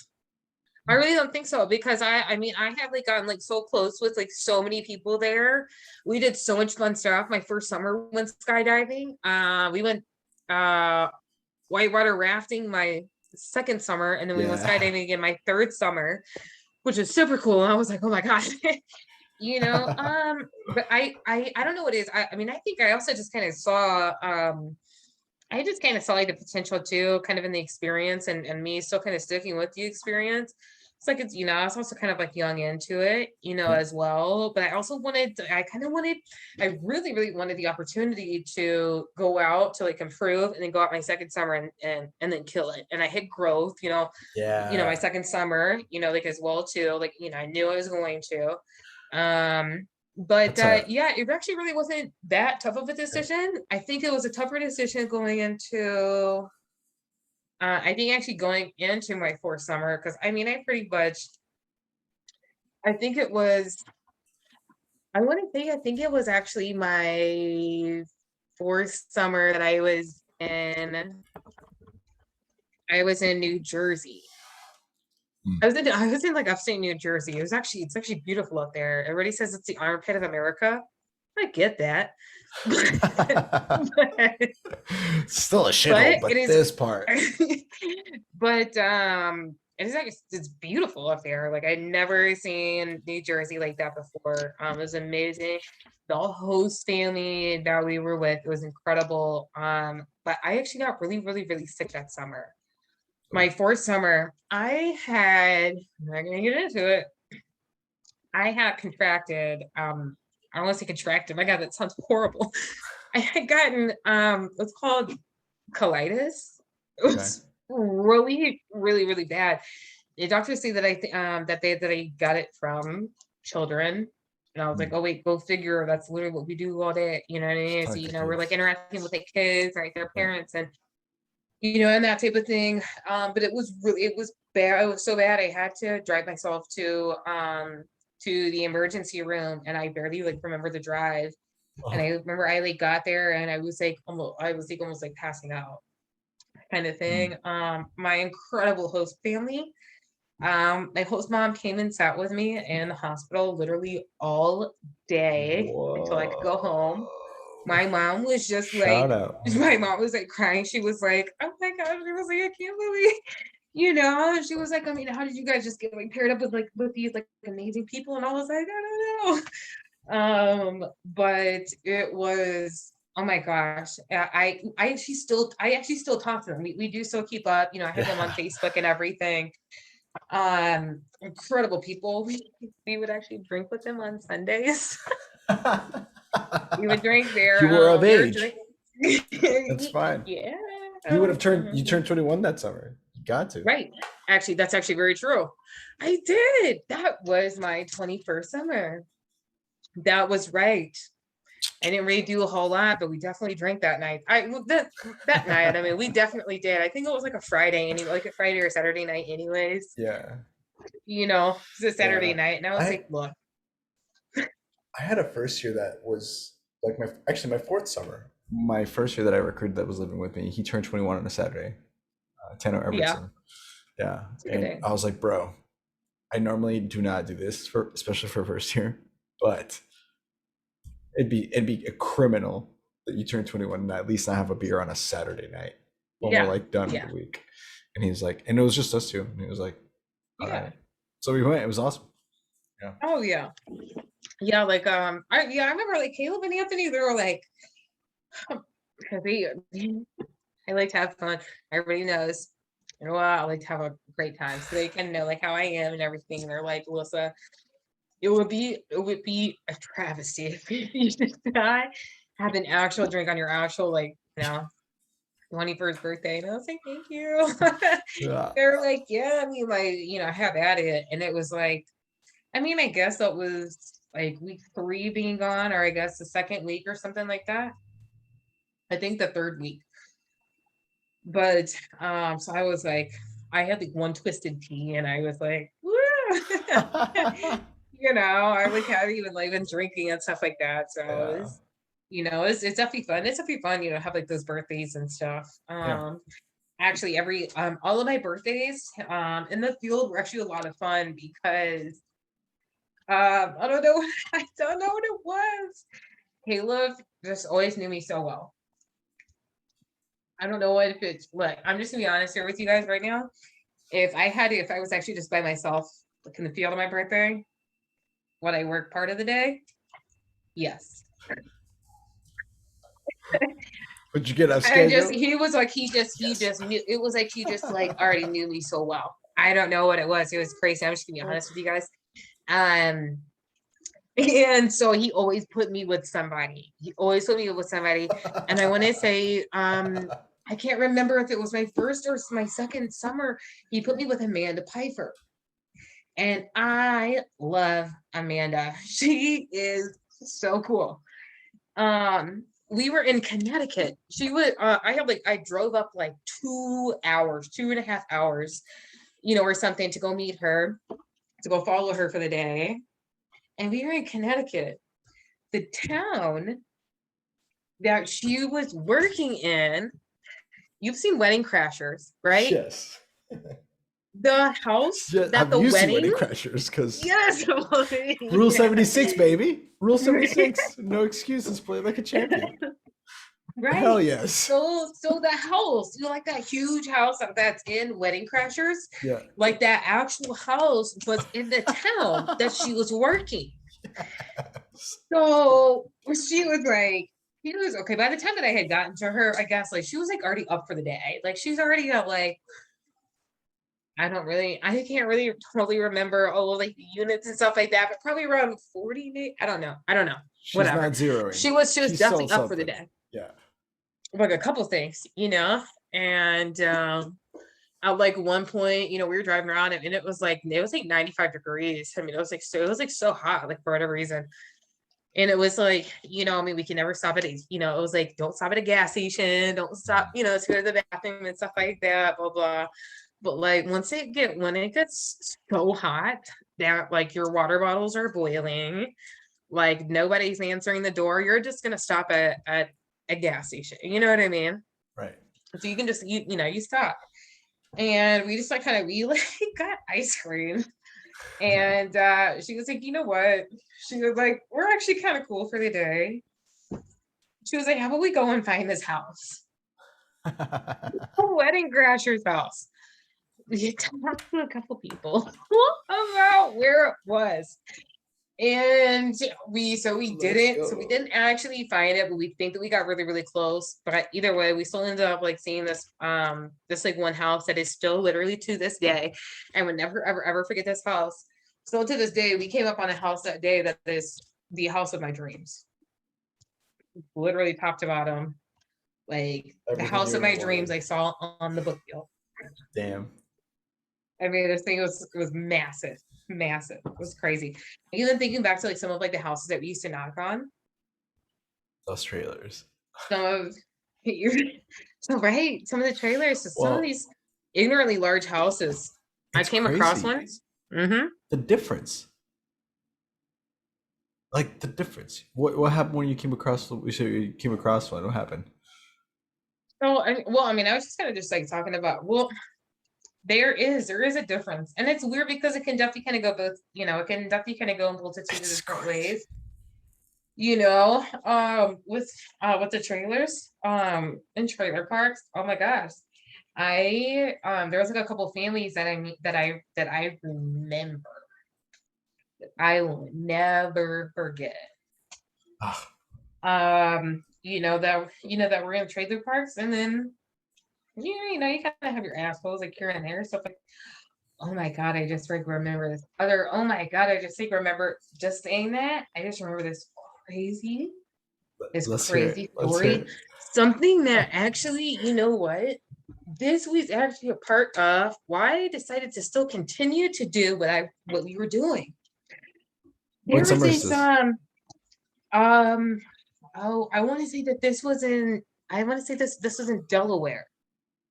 I really don't think so because I mean I have like gotten like so close with like so many people there. We did so much fun stuff. My first summer we went skydiving. We went uh whitewater rafting my second summer, and then we went Yeah. skydiving again my third summer, which was super cool. And I was like, oh my god. But I don't know what it is. I mean, I think I also just kind of saw I just kind of saw like the potential too, kind of in the experience, and me still kind of sticking with the experience. It's like I was also kind of like young into it, Yeah. as well. But I really, really wanted the opportunity to go out to like improve and then go out my second summer and then kill it. And I hit growth, my Yeah. second summer, like as well too. Like, I knew I was going to. But That's a yeah, it actually really wasn't that tough of a decision. I think it was a tougher decision going into I think actually going into my fourth summer, because I mean I pretty much I think it was I want to say I think it was actually my fourth summer that I was in New Jersey. mm. I was in like upstate New Jersey. It's actually beautiful up there. Everybody says it's the armpit of America. I get that. but, Still a but shithole, it but is this part. but it's like it's beautiful up there. Like I'd never seen New Jersey like that before. It was amazing. The whole host family that we were with, it was incredible. But I actually got really, really, really sick that summer. My fourth summer, I'm not gonna get into it. I had contracted, I don't want to say contracted. My God, that sounds horrible. I had gotten what's called colitis. It Okay. was really, really, really bad. The doctors say that I got it from children. And I was like, Mm. oh wait, go figure. That's literally what we do all day. You know what I mean? So, Talk to we're like kids. interacting with the kids, right? Their Yeah. parents and that type of thing. But it was bad. It was so bad. I had to drive myself to the emergency room, and I barely like remember the drive. And I Oh. remember I like got there and I was almost like passing out kind of Mm. thing. My incredible host family. My host mom came and sat with me in the hospital literally all day until I could go home. Whoa. My mom was just Shout like, out. my mom was like crying. She was like, oh my gosh, she was like, I can't believe, she was like, I mean, how did you guys just get like paired up with these like amazing people? And I was like, I don't know. But it was, oh my gosh. I actually still talk to them. We do still keep up, I have them on Yeah. Facebook and everything. Incredible people. We would actually drink with them on Sundays. We would drink You were of their age. drink. That's fine. Yeah. You turned 21 that summer. You got to. Right. Actually, that's actually very true. I did. That was my 21st summer. That was right. I didn't really do a whole lot, but we definitely drank that night. That night, I mean, we definitely did. I think it was like a Friday, like a Friday or Saturday night, anyways. Yeah. It's a Saturday Yeah. night, and I was I like, look, I had a first year that was like my fourth summer. My first year that I recruited that was living with me, he turned 21 on a Saturday. Tanner yeah, Everton. Yeah. it's a good And day. I was like, bro, I normally do not do this for especially for first year, but it'd be a criminal that you turn 21 and at least not have a beer on a Saturday night when we're Yeah, like done with yeah, the week. And he's like, and it was just us two. And he was like, all yeah. right. So we went. It was awesome. Yeah. Oh yeah, yeah. Like I remember like Caleb and Anthony. They were like, they, I like to have fun. Everybody knows. Well, I like to have a great time, so they kind of know like how I am and everything. And they're like, Alyssa, it would be a travesty if you just die, have an actual drink on your actual 21st birthday. And I was like, thank you. Yeah. They're like, yeah, I mean, like, have at it. And it was like, I mean, I guess that was like week 3 being gone, or I guess the second week or something like that. I think the third week. But so I was like, I had like one twisted tea and I was like, woo. I like hadn't even like been drinking and stuff like that. So Yeah. it's definitely fun. It's definitely fun, have like those birthdays and stuff. Yeah. Actually every all of my birthdays in the field were actually a lot of fun because I don't know I don't know what it was. Caleb just always knew me so well. I don't know what if it's look, I'm just gonna be honest here with you guys right now. If I was actually just by myself, like in the field on my birthday, would I work part of the day? Yes. Would you get off I just schedule? he was like he Yes. just knew it was like he just like already knew me so well. I don't know what it was. It was crazy. I'm just gonna be honest with you guys. Um and so he always put me with somebody. He always put me with somebody. And I want to say, I can't remember if it was my first or my second summer. He put me with Amanda Piper. And I love Amanda. She is so cool. We were in Connecticut. She would I drove up like 2 hours, 2.5 hours, or something to go meet her, to go follow her for the day. And we were in Connecticut. The town that she was working in, you've seen Wedding Crashers, right? Yes. The house that Have the you seen wedding, Wedding Crashers? Because yes, Rule yeah. 76, baby. Rule 76. No excuses. Play like a champion. Hell Right. yes. So the house, like that huge house that's in Wedding Crashers, Yeah. like that actual house was in the town that she was working. So she was like, he was okay. By the time that I had gotten to her, I guess like she was like already up for the day. Like she's already got like, I can't really totally remember all of like the units and stuff like that, but probably around 40 maybe. I don't know. She's Whatever. not zeroing. She was She's still definitely up for the something. day. Yeah. Like a couple things. And at like one point, we were driving around and it was like 95 degrees. I mean, it was like so hot, like for whatever reason. And it was like, I mean, we can never stop at it was like, don't stop at a gas station, don't stop, to go to the bathroom and stuff like that, blah, blah. But like when it gets so hot that like your water bottles are boiling, like nobody's answering the door, you're just gonna stop at a gas station. You know what I mean? Right. So you can just you stop. And we just like kind of we like got ice cream. And she was like, you know what? She was like, we're actually kind of cool for the day. She was like, how about we go and find this house? A Wedding Crasher's house. We talked to a couple people about where it was. And we didn't actually find it, but we think that we got really, really close. But either way, we still ended up like seeing this like one house that is still literally to this day. I would never, ever, ever forget this house. Still to this day, we came up on a house that day that is the house of my dreams. Literally top to bottom. Like the Everything house you of ever my dreams wanted. I saw on the book deal. Damn. I mean, this thing was massive, massive. It was crazy. Even thinking back to like some of like the houses that we used to knock on, Those trailers. some of so right, some of the trailers to some of Well, these ignorantly large houses. I it's came across crazy. ones. Mm-hmm. The difference. Like the difference. What happened when you came across you came across one? What happened? So, I mean, I was just kind of just like talking about, well, there is a difference. And it's weird because it can definitely kind of go both, it can definitely kind of go in multitude of It's different crazy. ways. With the trailers, in trailer parks. Oh my gosh. There was like a couple families that I remember. I will never forget. Ah, That we're in trailer parks, and then you kind of have your assholes like here and there, stuff like. Oh my god, I just like remember this other. Oh my god, I just like remember just saying that. I just remember crazy, this let's hear crazy it. Let's hear story. it. Something that actually, you know what? This was actually a part of why I decided to still continue to do what we were doing. What There was summer is this this? um oh, I want to say that this was in I want to say this was in Delaware.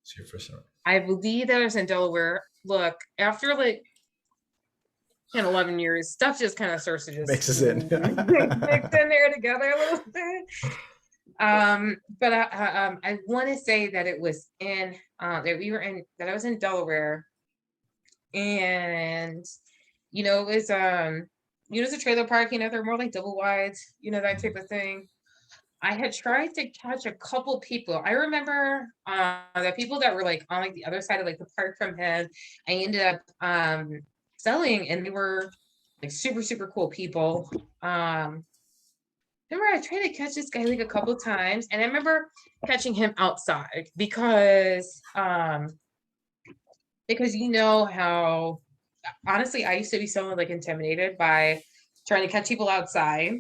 It's your first summer. I believe that was in Delaware. Look, after like 10, 11 years, stuff just kind of starts to just Mixes in. mix in there together a little bit. But I want to say that it was that I was in Delaware, and it was it's a trailer park. They're more like double wides, that type of thing. I had tried to catch a couple people. I remember the people that were like on like the other side of like the park from him. I ended up selling, and they were like super super cool people. Remember I tried to catch this guy like a couple times, and I remember catching him outside because you know how honestly I used to be so like intimidated by trying to catch people outside,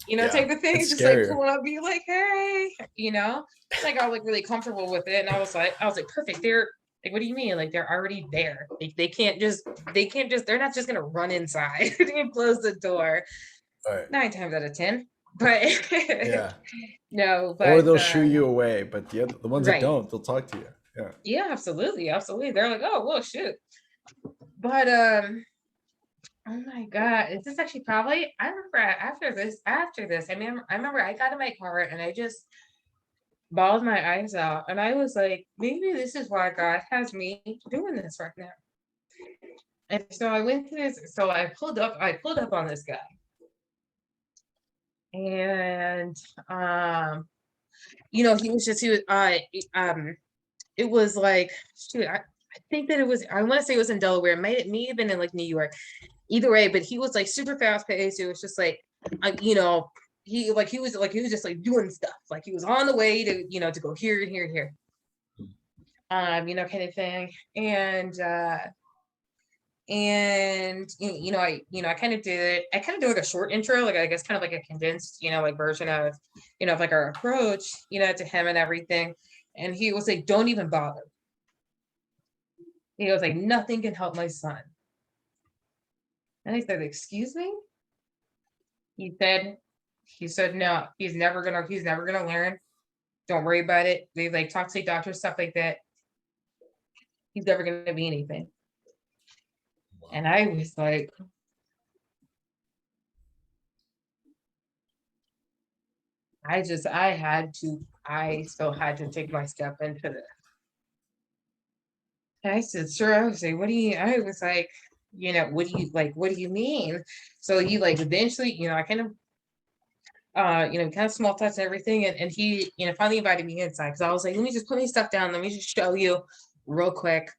Yeah, type of thing. it's Just like scarier. pulling up, be like, hey, And I got like really comfortable with it. And I was like, perfect. They're like, what do you mean? Like they're already there. Like they're not just gonna run inside and close the door All right. 9 times out of 10. But Yeah. no, Or but they'll shoo you away, but the ones that right. don't, they'll talk to you. Yeah. Yeah, absolutely, absolutely. They're like, oh well shoot. But oh my God. This is actually probably I remember after this, I remember I got in my car and I just bawled my eyes out. And I was like, maybe this is why God has me doing this right now. And so I went to this, so I pulled up on this guy. And um, it was like, shoot, I think that I want to say it was in Delaware. It may have been in like New York. Either way, but he was like super fast paced. It was just like, he was just like doing stuff. Like he was on the way to go here and here and here. Kind of thing. And I kind of did like a short intro, like I guess kind of like a condensed, like version of like our approach, to him and everything. And he was like, don't even bother. He was like, nothing can help my son. And I said, excuse me? He said, no, he's never gonna learn. Don't worry about it. They like toxic doctors, stuff like that. He's never gonna be anything. And Wow. I was like, I still had to take my step into this. And I said, sir, I was like, I was like, what do you mean? So he like eventually, I kind of small touch and everything. And he, finally invited me inside because I was like, let me just put my stuff down. Let me just show you real quick,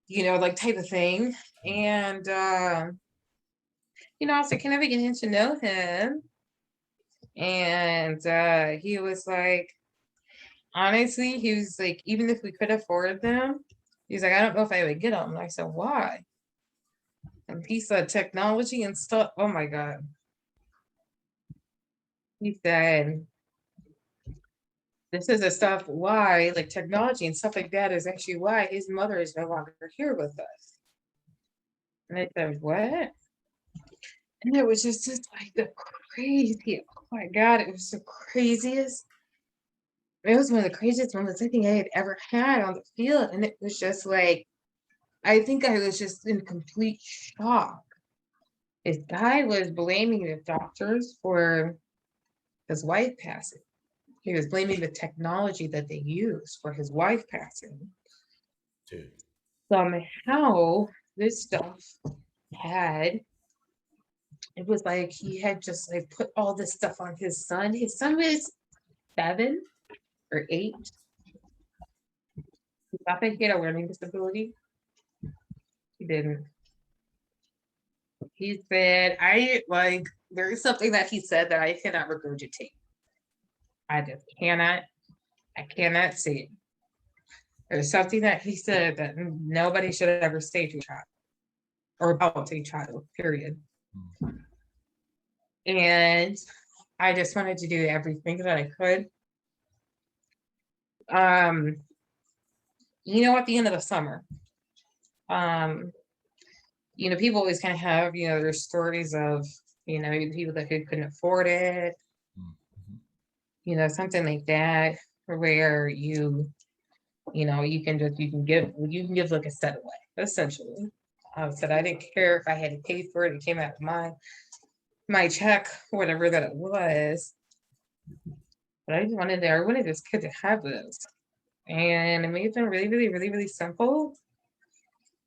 like type of thing. And, I was like, kind of beginning to know him. And he was like, honestly, he was like, even if we could afford them, he's like, I don't know if I would get them. And I said, why? And he said, technology and stuff. Oh my God. He said, this is the stuff why, like technology and stuff like that is actually why his mother is no longer here with us. And I said, what? And it was just like the crazy, oh my God, it was the craziest. It was one of the craziest moments I think I had ever had on the field. And it was just like, I think I was just in complete shock. This guy was blaming the doctors for his wife passing. He was blaming the technology that they use for his wife passing. Dude. Somehow, this stuff had, it was like he had just like put all this stuff on his son. His son was 7 or 8. He thought that he had a learning disability. He didn't. He said, there's something that he said that I cannot regurgitate. I just I cannot say it. There's something that he said that nobody should ever say to a child or about a child, period. And I just wanted to do everything that I could. Um, at the end of the summer, um, people always kind of have, their stories of, people that who couldn't afford it, Mhm. something like that, where you can give like a set away, essentially. Said I didn't care if I had to pay for it. It came out of my check, whatever that it was. But I wanted this kid to have this. And it made them really, really, really, really simple.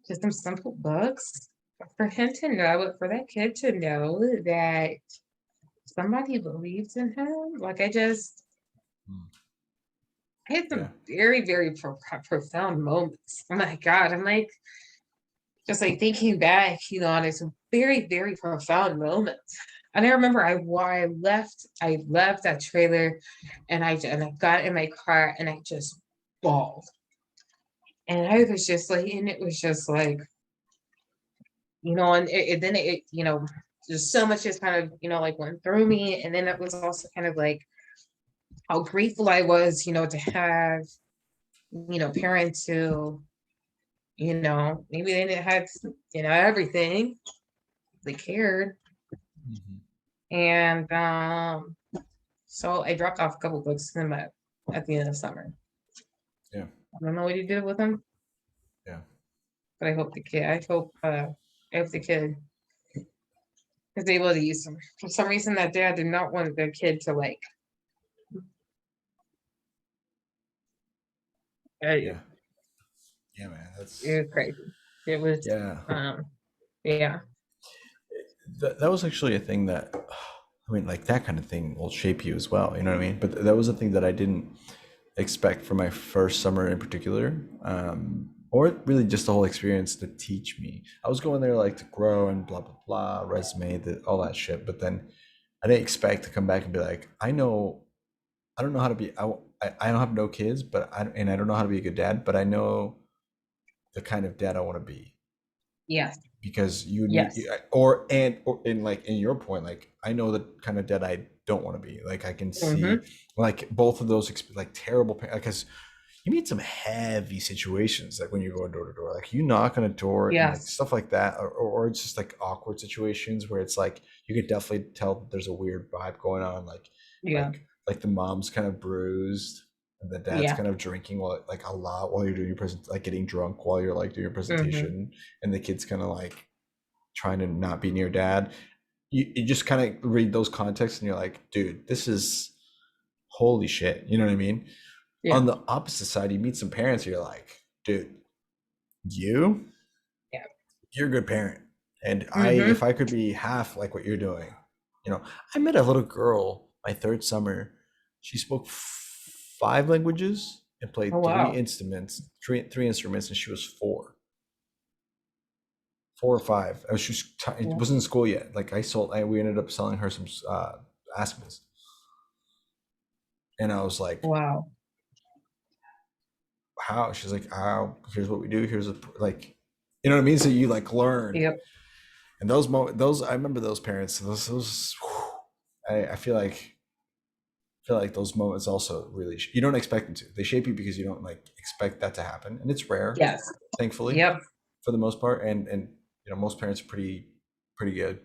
Just some simple books. For him to know, for that kid to know that somebody believed in him. Like Mm. I had Yeah. some very, very profound moments. Oh my God. I'm like, just like thinking back, on some very, very profound moments. And I remember I left that trailer and I got in my car and I just bawled. And I was just like, and it was just like, and then just so much just kind of, like went through me. And then it was also kind of like how grateful I was, to have, parents who, maybe they didn't have, everything. They cared. Hmm. And so I dropped off a couple books to him at the end of summer. Yeah. I don't know what he did with them, Yeah. but I hope the kid is able to use them. For some reason, that dad did not want the kid to like. Yeah. It, Yeah, man. it That's was crazy. It was, yeah. yeah, That was actually a thing that, I mean, like that kind of thing will shape you as well. You know what I mean? But that was a thing that I didn't expect for my first summer in particular, or really just the whole experience to teach me. I was going there like to grow and blah blah blah, resume, all that shit. But then I didn't expect to come back and be like, I don't know how to be. I don't have no kids, and I don't know how to be a good dad, but I know the kind of dad I want to be yes, because you need yes, or in like in your point, like I know the kind of dad I don't want to be. Like I can mm-hmm, see like both of those like terrible because you meet some heavy situations like when you're going door to door, like you knock on a door and like yes, stuff like that, or it's just like awkward situations where it's like you could definitely tell that there's a weird vibe going on, yeah, like the mom's kind of bruised and the dad's yeah, kind of drinking while like a lot while you're doing your present, like getting drunk while you're like doing your mm-hmm, presentation, and the kid's kind of like trying to not be near dad. You just kind of read those contexts and you're like, dude, this is holy shit. You know what I mean? yeah, On the opposite side, you meet some parents, you're like, dude, you, yeah, you're a good parent. And mm-hmm. if I could be half like what you're doing, you know, I met a little girl my third summer. She spoke five languages and Oh played wow, three instruments, and she was 4 or 5. She was it yeah, wasn't in school yet. Like we ended up selling her some Aspens, and I was like, wow, how? She's like, how? Here's what we do. Here's a like, you know what I mean? So you like learn, yep, and those I remember those parents. Those I feel like those moments also really you don't expect them to. They shape you because you don't like expect that to happen, and it's rare, yes, thankfully, yep, for the most part. And most parents are pretty good.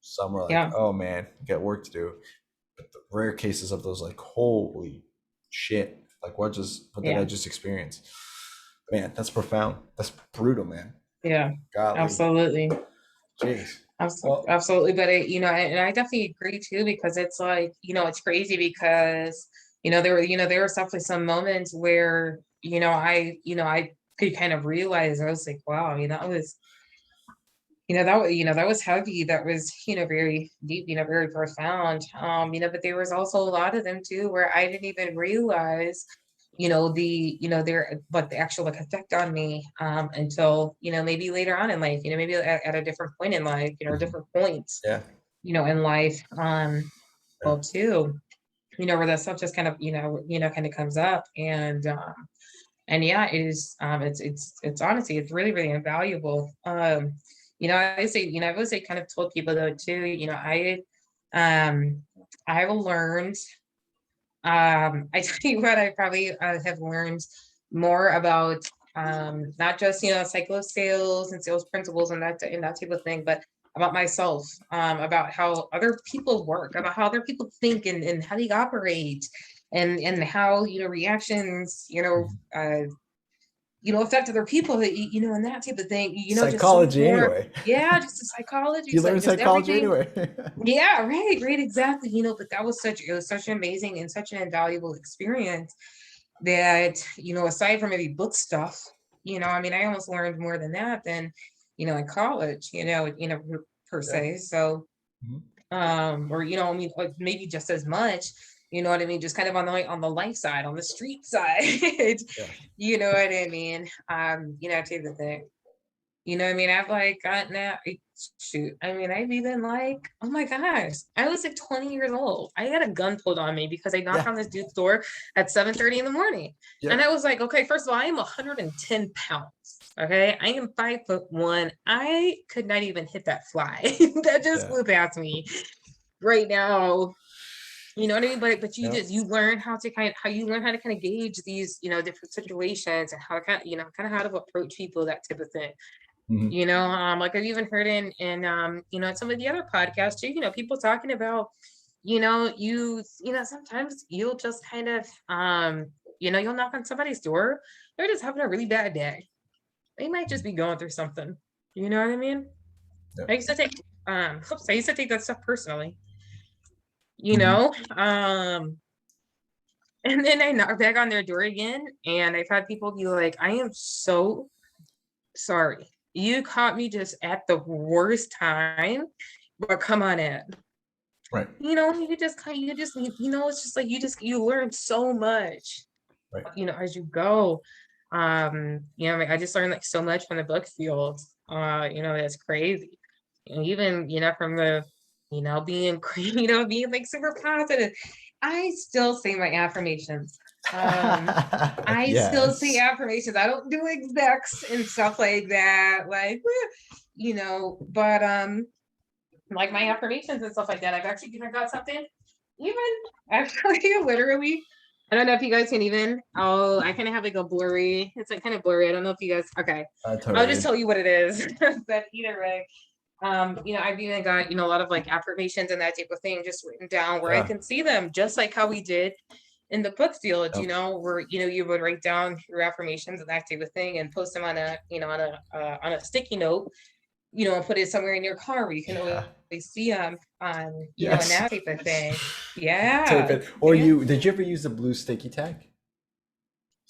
Some are like, yeah, oh man, you got work to do. But the rare cases of those like, holy shit, like what did yeah, I just experience? Man, that's profound. That's brutal, man. yeah, Golly, absolutely. jeez. Well, Absolutely, but and I definitely agree too because it's like, it's crazy because there were definitely some moments where I could kind of realize I was like, wow, I mean that was heavy, that was very deep, very profound, but there was also a lot of them too where I didn't even realize their like the actual like effect on me until maybe later on in life, maybe at a different point in life, mhm, different points yeah, in life, yeah, well too, where that stuff just kind of kind of comes up, and yeah, it is it's honestly it's really really invaluable. I would say kind of told people though too, um I've learned, I tell you what, I probably have learned more about not just psycho sales and sales principles and that type of thing, but about myself, about how other people work, about how other people think, and how they operate, and how reactions mhm. affect other people, and that type of thing. Just so much Psychology more. anyway. Yeah, just the psychology, You learn just psychology everything. anyway. Yeah, right, right, exactly. But it was such an amazing and such an invaluable experience that, aside from maybe book stuff, I mean, I almost learned more than that than, in college, per Yeah. se. So, Mhm. or I mean, like maybe just as much. You know what I mean? Just kind of on the life side, on the street side. Yeah. You know what I mean? To the thing. You know what I mean? I've like gotten out. Shoot. I mean, I've even like, oh my gosh, I was like 20 years old. I had a gun pulled on me because I knocked Yeah. on this dude's door at 7:30 in the morning. And Yep. I was like, okay, first of all, I am 110 pounds. Okay. I am 5'1". I could not even hit that fly. That just Yeah. flew past me right now. You know what I mean? But Yep. you learn how to kind of gauge these, different situations and how to kind of how to approach people, that type of thing. Mhm. Like I've even heard in some of the other podcasts too, people talking about, sometimes you'll just kind of, you'll knock on somebody's door. They're just having a really bad day. They might just be going through something. You know what I mean? I Yep. used to take, I used to take that stuff personally, you Mhm. know, and then I knock back on their door again. And I've had people be like, I am so sorry. You caught me just at the worst time, but come on in. Right. It's just like you learn so much, Right. as you go. I just learned like so much from the book field. That's crazy. Even, from the, being, being like super positive. I still say my affirmations. I still say Yes. affirmations. I don't do execs and stuff like that. Like, but like my affirmations and stuff like that. I've actually even got something. Even actually, literally. I don't know if you guys can even. Oh, I kind of have like a blurry. It's like kind of blurry. I don't know if you guys. Okay, I I'll just totally. tell you what it is. But either way, I've even got a lot of like affirmations and that type of thing just written down where I Yeah. can see them, just like how we did in the book field, Yep. where you would write down your affirmations and that type of thing and post them on a on a sticky note, and put it somewhere in your car where you can always Yeah. see them on, and Yes. that type of thing. Tape Yeah. it. Or Yeah. you did you ever use the blue sticky tack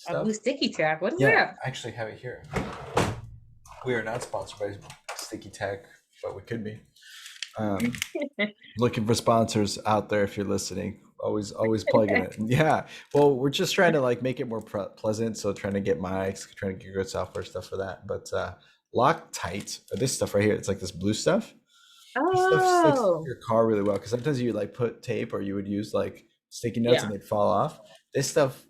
A blue stuff? sticky tab. What is Yeah, that? I actually have it here. We are not sponsored by Sticky Tack, but we could be. Um, looking for sponsors out there if you're listening. Always plugging it. Yeah. Well, we're just trying to like make it more pleasant. So trying to get mics, trying to get good software stuff for that. But Loctite, this stuff right here, it's like this blue stuff. This stuff sticks to Oh, your car really well because sometimes you like put tape or you would use like sticky notes and yeah. they'd fall off. This stuff,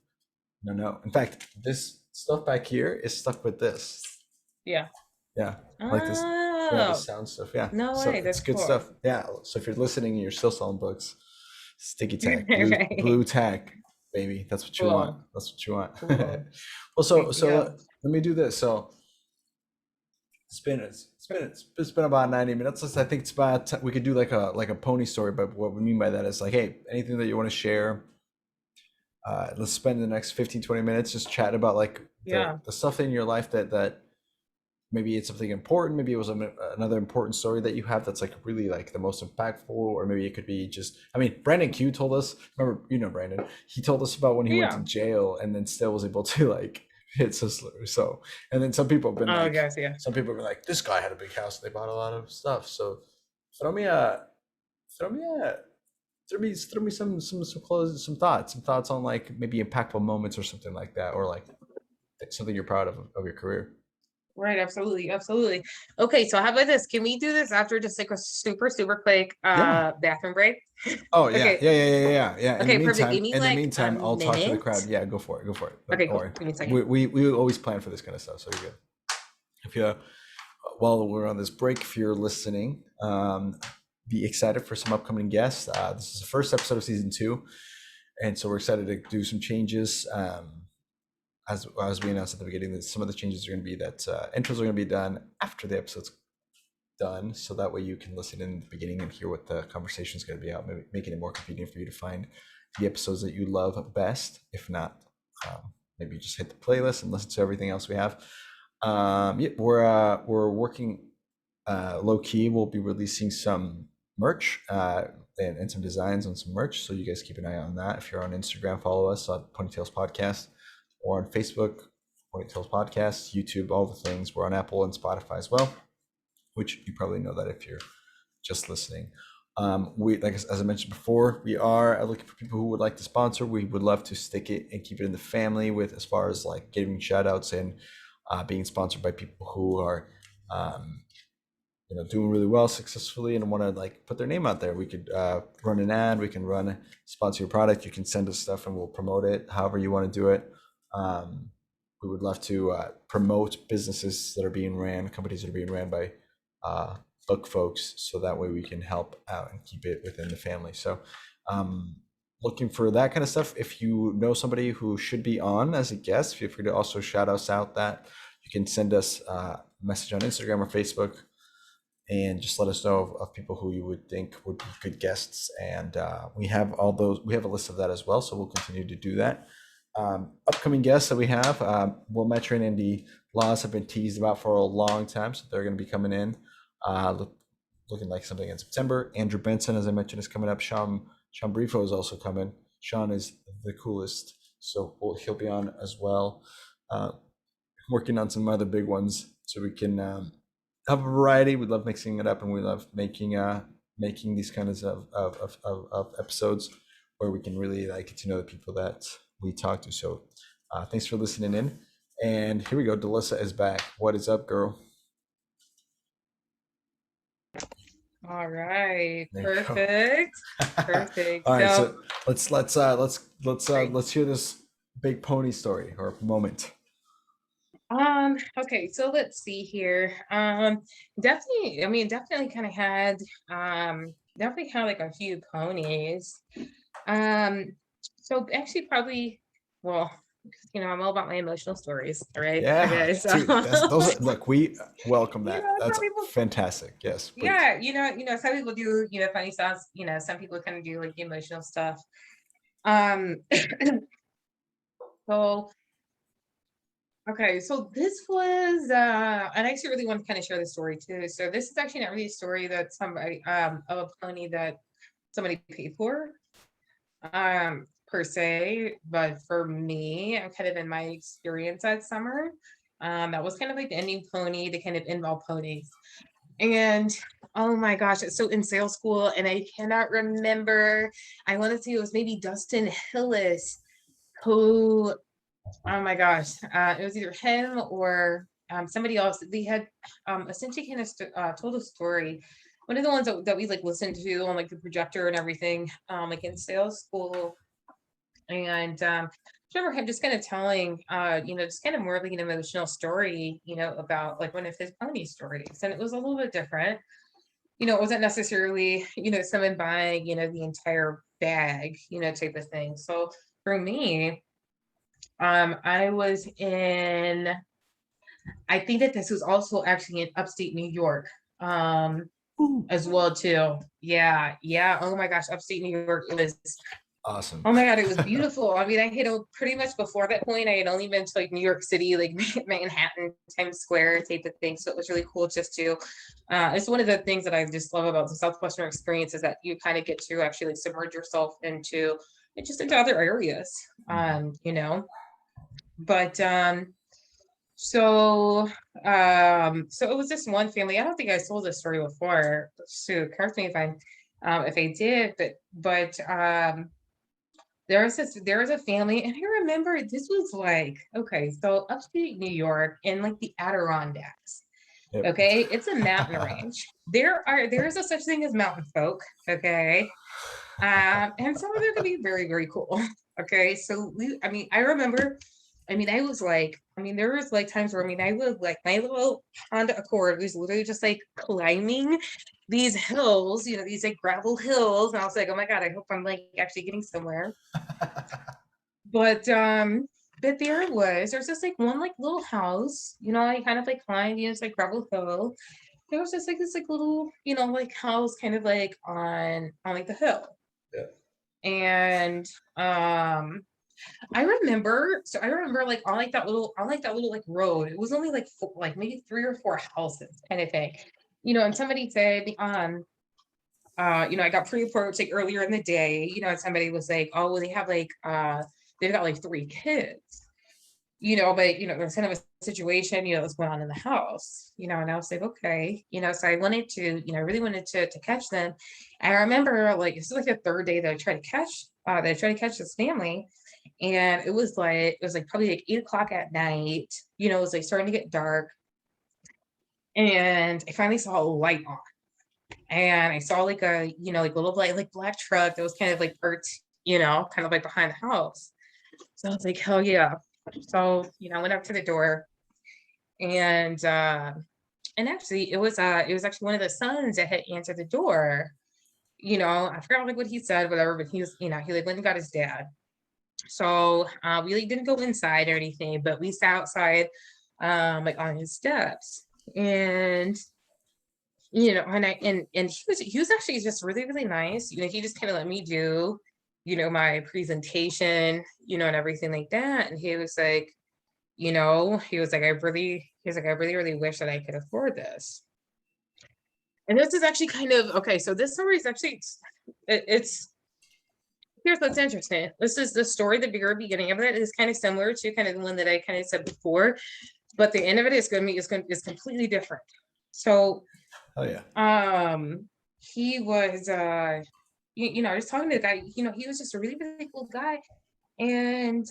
no. In fact, this stuff back here is stuck with this. Yeah. Yeah, like this. Yeah, the Oh, sound stuff. Yeah, no so way. it's That's good cool. stuff. Yeah, so if you're listening and you're still selling books, sticky tack, Right. blue tack, baby. That's what you want. Cool. That's what you want. Cool. Well, Good so deal. let me do this. So it's been about 90 minutes. I think it's about we could do like a pony story, but what we mean by that is like, hey, anything that you want to share. Let's spend the next 15, 20 minutes just chatting about like Yeah. the stuff in your life that maybe it's something important, maybe it was another important story that you have that's like really like the most impactful, or maybe it could be just, I mean, Brandon Q told us, remember, Brandon, he told us about when he went to Yeah. jail and then still was able to like hit Sisler. So, and then some people have been Oh, like, guys. Yeah. this guy had a big house, they bought a lot of stuff. So throw me a throw me a throw me some thoughts on like maybe impactful moments or something like that, or like something you're proud of your career. Right. Absolutely. Absolutely. Okay. So how about this? Can we do this after just like a super, super quick Yeah. bathroom break? Oh yeah, Okay. yeah. Okay. Perfect. Give me In the like a meantime, I'll talk to the minute. crowd. Yeah, go for it, go for it. Don't Okay. Cool. worry. Give me a second. We always plan for this kind of stuff, so you're good. If you while we're on this break, if you're listening, be excited for some upcoming guests. This is the first episode of season 2, and so we're excited to do some changes. As we announced at the beginning, that some of the changes are going to be that intros are going to be done after the episode's done, so that way you can listen in the beginning and hear what the conversation is going to be about, maybe making it more convenient for you to find the episodes that you love best. If not, maybe just hit the playlist and listen to everything else we have. Yeah, we're working low key. We'll be releasing some merch and some designs on some merch, so you guys keep an eye on that. If you're on Instagram, follow us on Ponytails Podcast, or on Facebook, Ponytails Podcast, YouTube, all the things. We're on Apple and Spotify as well, which you probably know that if you're just listening. We, like as I mentioned before, we are looking for people who would like to sponsor. We would love to stick it and keep it in the family with, as far as like giving shout outs and being sponsored by people who are um, doing really well successfully and want to like put their name out there. We could run an ad, we can run sponsor your product, you can send us stuff and we'll promote it however you want to do it. um, we would love to promote businesses that are being ran, companies that are being ran by uh, book folks, so that way we can help out and keep it within the family. So um, looking for that kind of stuff. If you know somebody who should be on as a guest, feel free to also shout us out. That you can send us a message on Instagram or Facebook and just let us know of people who you would think would be good guests. And we have all those. We have a list of that as well, so we'll continue to do that. Upcoming guests that we have, Will Metro and Andy Laws have been teased about for a long time, so they're going to be coming in. Looking like something in September. Andrew Benson, as I mentioned, is coming up. Sean Brifo is also coming. Sean is the coolest, so he'll be on as well. Uh, Working on some other big ones, so we can have a variety. We love mixing it up, and we love making these kinds of episodes where we can really like get to know the people that we talk to. So thanks for listening in. And here we go. DeLyssa is back. What is up, girl? All right. There you go. Perfect. Perfect. All right, So, so great. let's hear this big pony story or moment. Okay, so let's see here. Definitely, I mean, definitely kind of had, definitely had like a few ponies. Um, so actually probably, well, I'm all about my emotional stories, right? Yeah, Okay, so dude, those are, look, we welcome that. some That's people, fantastic. Yes, please. yeah, some people do, funny stuff, some people kind of do like the emotional stuff. Um, so okay, so this was and I actually really want to kind of share the story too. So this is actually not really a story that somebody of a pony that somebody paid for per se, but for me, I'm kind of in my experience that summer. That was kind of like the ending pony to kind of end all ponies. And oh my gosh, it's so in sales school, and I cannot remember. I want to say it was maybe Dustin Hillis who, oh my gosh, it was either him or somebody else. They had essentially kind of told a story. One of the ones that we like listened to on like the projector and everything, like in sales school. And I remember him just kind of telling, just kind of more like an emotional story, about like one of his pony stories. And it was a little bit different. It wasn't necessarily, someone buying, the entire bag, type of thing. So for me, I was in, I think that this was also actually in upstate New York, Ooh. as well too. Yeah, yeah. Oh my gosh, upstate New York. It was, Awesome. oh my God, it was beautiful. I mean, I had pretty much before that point, I had only been to like New York City, like Manhattan, Times Square type of thing. So it was really cool just to, it's one of the things that I just love about the Southwestern experience is that you kind of get to actually like submerge yourself into just into other areas, but so so it was this one family. I don't think I told this story before, so correct me if I did, but there was a family, and I remember this was like, okay, so upstate New York in like the Adirondacks. Yep. Okay, it's a mountain range. There is a such thing as mountain folk, okay. And some of them can be very, very cool. Okay. So I mean, I remember, I mean, I was like, I mean, there was like times where, I mean, I would like my little Honda Accord was literally just like climbing these hills, these like gravel hills. And I was like, oh my God, I hope I'm like actually getting somewhere. But, but there's just like one like little house, I kind of like climbed, it's like gravel hill. There was just like this like little, like house kind of like on like the hill. Yeah. And I remember like on like that little like road. It was only like like maybe three or four houses kind of thing. And somebody said, I got pre-approached like earlier in the day, and somebody was like, oh, well, they've got like three kids. but there's kind of a situation, that's going on in the house, and I was like, okay, so I wanted to, I really wanted to catch them. And I remember like this is like the third day that I tried to catch this family. And it was like probably like 8 o'clock at night, it was like starting to get dark. And I finally saw a light on. And I saw like a, like a little like black truck that was kind of like parked, kind of like behind the house. So I was like, hell yeah. So, I went up to the door, and actually it was actually one of the sons that had answered the door. I forgot like what he said, whatever, but he like went and got his dad. So we like didn't go inside or anything, but we sat outside like on his steps. And and he was actually just really, really nice. He just kind of let me do, my presentation, and everything like that. And he was like, I really, really wish that I could afford this. And this is actually kind of okay. So this story is actually it's here's what's interesting. This is the story, the very beginning of it is kind of similar to kind of the one that I kind of said before, but the end of it is completely different. So Oh yeah. he was I was talking to the guy, he was just a really, really cool guy. And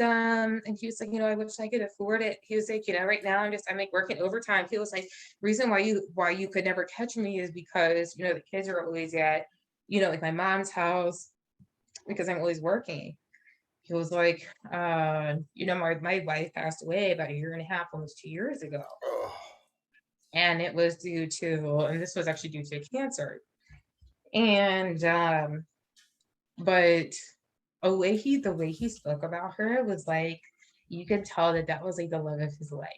he was like, I wish I could afford it. He was like, right now I'm like working overtime. He was like, reason why you could never catch me is because, the kids are always at, like my mom's house because I'm always working. He was like, my wife passed away about a year and a half, almost 2 years ago. Oh. And it was and this was actually due to cancer. And but the way he spoke about her was like, you could tell that was like the love of his life.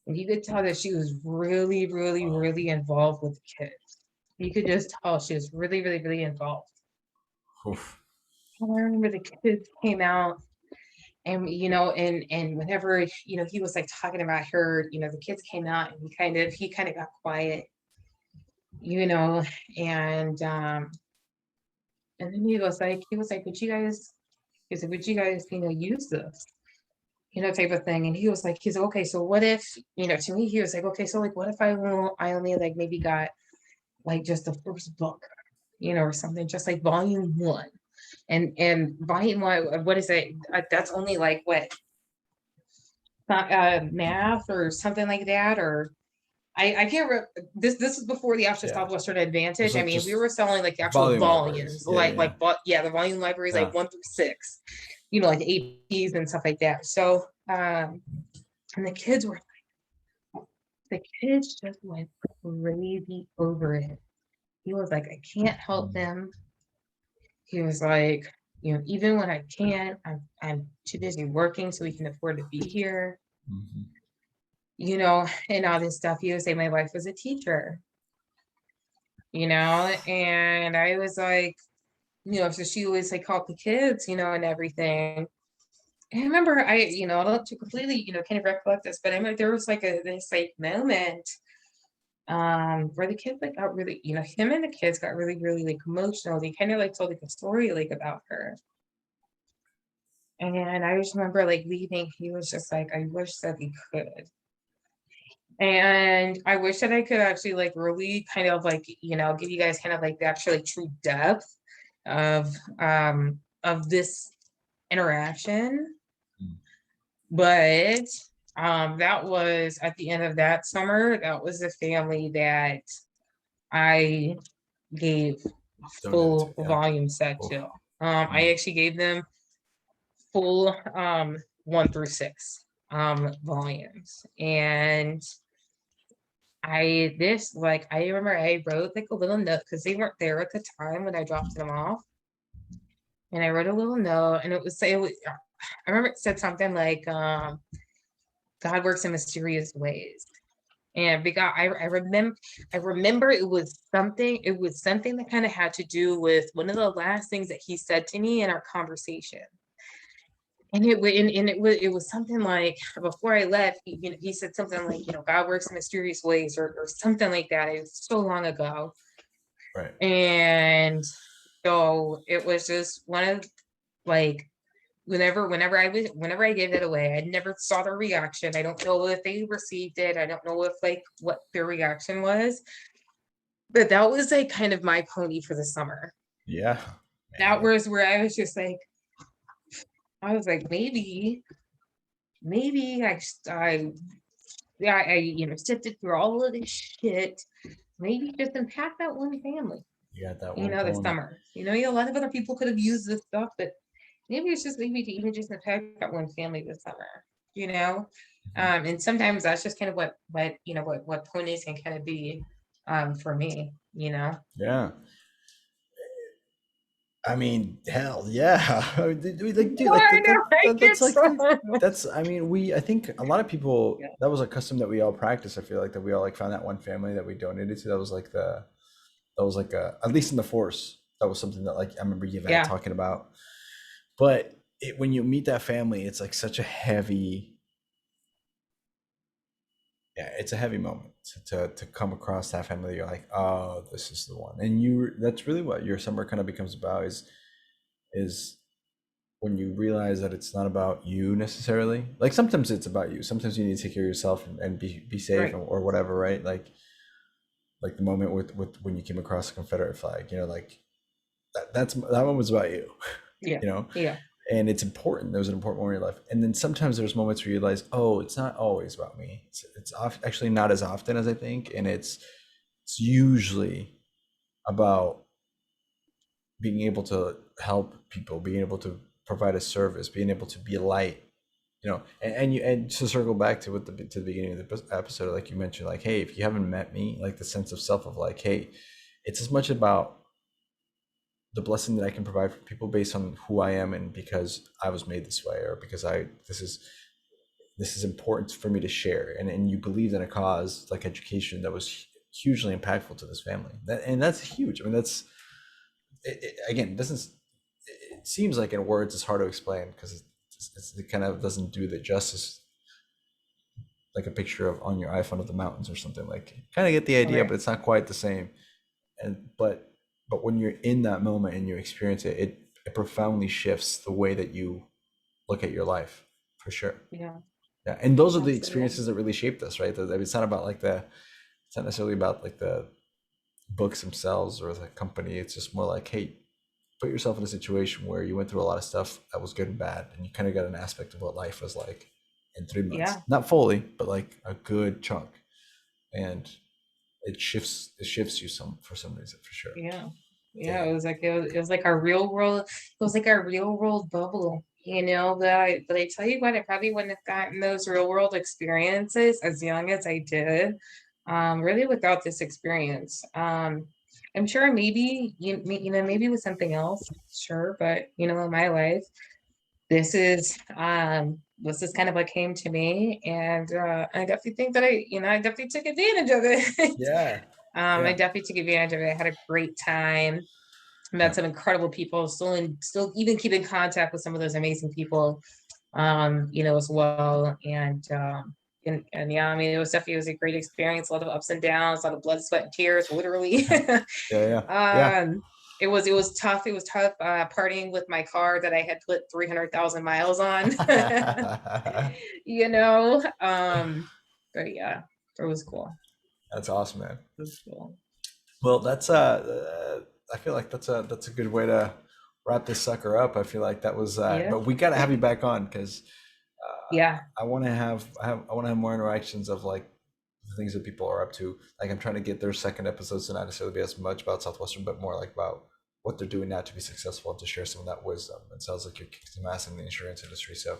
And you could tell that she was really, really, really involved with the kids. You could just tell she was really, really, really involved. Oof. I remember the kids came out, and and whenever he was like talking about her, the kids came out, and he kind of got quiet, you know, and then he was like, would you guys, use this, type of thing. And he's like, okay, so what if, to me, he was like, okay, so like, what if I only like maybe got like just the first book, or something, just like volume one. And volume one, what is it? That's only like what, math or something like that, or I can't this is before the actual Yeah. Southwestern It's Advantage. I like mean, we just were selling like the actual volume libraries. volumes, Yeah, yeah, yeah. the volume libraries, Yeah. like 1 through 6, like APs and stuff like that. So and the kids just went crazy over it. He was like, I can't help them. He was like, even when I can, I'm too busy working so we can afford to be here, Mhm. and all this stuff. He would say my wife was a teacher, and I was like, so she always like called the kids, and everything. And I remember I don't to completely, kind of recollect this, but I remember there was like this like moment where the kids like got really, him and the kids got really, really like emotional. They kind of like told like a story like about her. And I just remember like leaving, he was just like, I wish that we could. And I wish that I could actually like really kind of like, give you guys kind of like the actual like true depth of this interaction. Mm. But that was at the end of that summer. That was the family that I gave a Donated to. full Yeah. volume set Oof. to. I actually gave them full 1 through 6 volumes. And I remember I wrote like a little note because they weren't there at the time when I dropped them off. And I wrote a little note, and I remember it said something like, God works in mysterious ways. And because I remember it was something that kind of had to do with one of the last things that he said to me in our conversation. And it was something like, before I left, he said something like, God works in mysterious ways, or something like that. It was so long ago. Right. And so it was just one of like whenever I gave it away, I never saw their reaction. I don't know if they received it. I don't know if like what their reaction was. But that was like kind of my pony for the summer. Yeah, That man. was where I was just like, I was like, maybe I yeah, sifted through all of this shit. Maybe just impact that one family, You got that one this pony. summer. A lot of other people could have used this stuff, but maybe it's just maybe to even just impact that one family this summer, you know? Mhm. And sometimes that's just kind of what ponies can kind of be for me, Yeah. I mean, hell, yeah. Like, dude, like Why do I get that's like so much? that's. I mean, I think a lot of people Yeah. that was a custom that we all practice. I feel like that we all like found that one family that we donated to. That was like that was like at least in the force. That was something that like I remember Yvette Yeah. talking about. But when you meet that family, it's like such a heavy, yeah, it's a heavy moment to come across that family. You're like, oh, this is the one, and that's really what your summer kind of becomes about is when you realize that it's not about you necessarily. Like sometimes it's about you. Sometimes you need to take care of yourself and be safe Right. or whatever, right? Like the moment with when you came across a Confederate flag, like that one was about you, Yeah. you know. Yeah. And it's important. There was an important moment in your life, and then sometimes there's moments where you realize, oh, it's not always about me. Actually not as often as I think, and it's usually about being able to help people, being able to provide a service, being able to be a light, and to circle back to to the beginning of the episode, like you mentioned, like, hey, if you haven't met me, like the sense of self of like, hey, it's as much about the blessing that I can provide for people based on who I am and because I was made this way or because I this is important for me to share, and you believed in a cause like education that was hugely impactful to this family, and that's huge. I mean, again, it doesn't it seems like in words it's hard to explain because it kind of doesn't do the justice like a picture of on your iPhone of the mountains or something. Like kind of get the All idea, right. but it's not quite the same. And but when you're in that moment and you experience it, it profoundly shifts the way that you look at your life for sure. Yeah. Yeah, and those are the Absolutely. experiences that really shaped us, right? It's not about like it's not necessarily about like the books themselves or the company. It's just more like, hey, put yourself in a situation where you went through a lot of stuff that was good and bad, and you kind of got an aspect of what life was like in 3 months. Yeah. Not fully, but like a good chunk, and it shifts you some for some reason for sure. Yeah. Yeah, Yeah. It was like our real world. It was like our real world bubble. But I tell you what, I probably wouldn't have gotten those real world experiences as young as I did, really without this experience. I'm sure maybe maybe with something else, sure, but in my life, this is kind of what came to me, and I definitely think that I definitely took advantage of it. yeah, I yeah, definitely took advantage of it. I had a great time. yeah. Met some incredible people. Still even keep in contact with some of those amazing people. As well. And yeah, I mean, it was a great experience. A lot of ups and downs, a lot of blood, sweat, and tears, literally. Yeah, yeah, um, it was tough. It was tough partying with my car that I had put 300,000 miles on. yeah. you know, um, but yeah, it was cool. That's awesome, man. It was cool. Well, I feel like that's a good way to wrap this sucker up. I feel like that was, Yeah, but we got to have you back on because yeah, I want to have more interactions of like the things that people are up to. Like I'm trying to get their second episodes to not necessarily be as much about Southwestern, but more like about what they're doing now to be successful and to share some of that wisdom. It sounds like you're kicking some ass in the insurance industry, so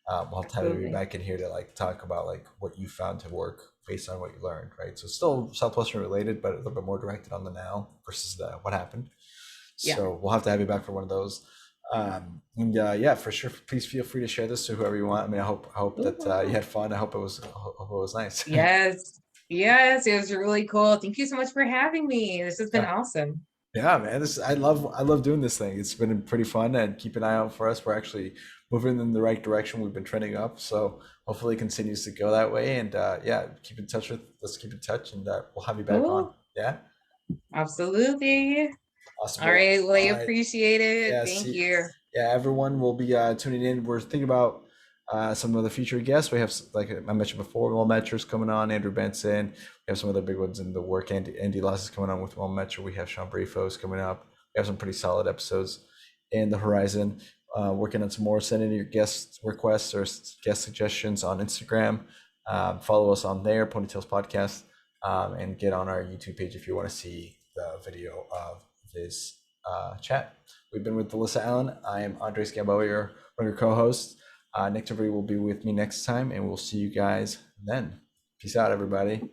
I'll have you absolutely. back in here to like talk about like what you found to work based on what you learned, right? So still Southwestern related, but a little bit more directed on the now versus the what happened. Yeah. So we'll have to have you back for one of those. And yeah, for sure. Please feel free to share this to whoever you want. I mean, I hope that you had fun. I hope it was nice. Yes. Yes, it was really cool. Thank you so much for having me. This has been Yeah, awesome. yeah, man. I love doing this thing. It's been pretty fun, and keep an eye out for us. We're actually moving in the right direction. We've been trending up, so hopefully it continues to go that way. And yeah, let's keep in touch, and we'll have you back on. Cool. Yeah, Absolutely. awesome. All Well, right. Well, I all right. appreciate it. Yeah, Thank see you. yeah, everyone will be tuning in. We're thinking about some of the future guests. We have, like I mentioned before, Will Metro's coming on, Andrew Benson. We have some other big ones in the work. Andy Loss is coming on with Will Metro. We have Sean Brifos coming up. We have some pretty solid episodes in the horizon. Working on some more. Send in your guest requests or guest suggestions on Instagram. Follow us on there, Ponytails Podcast, and get on our YouTube page if you want to see the video of this chat. We've been with DeLyssa Allen. I am Andres Gamboa, one of your co-hosts. Nick Tavri will be with me next time, and we'll see you guys then. Peace out, everybody.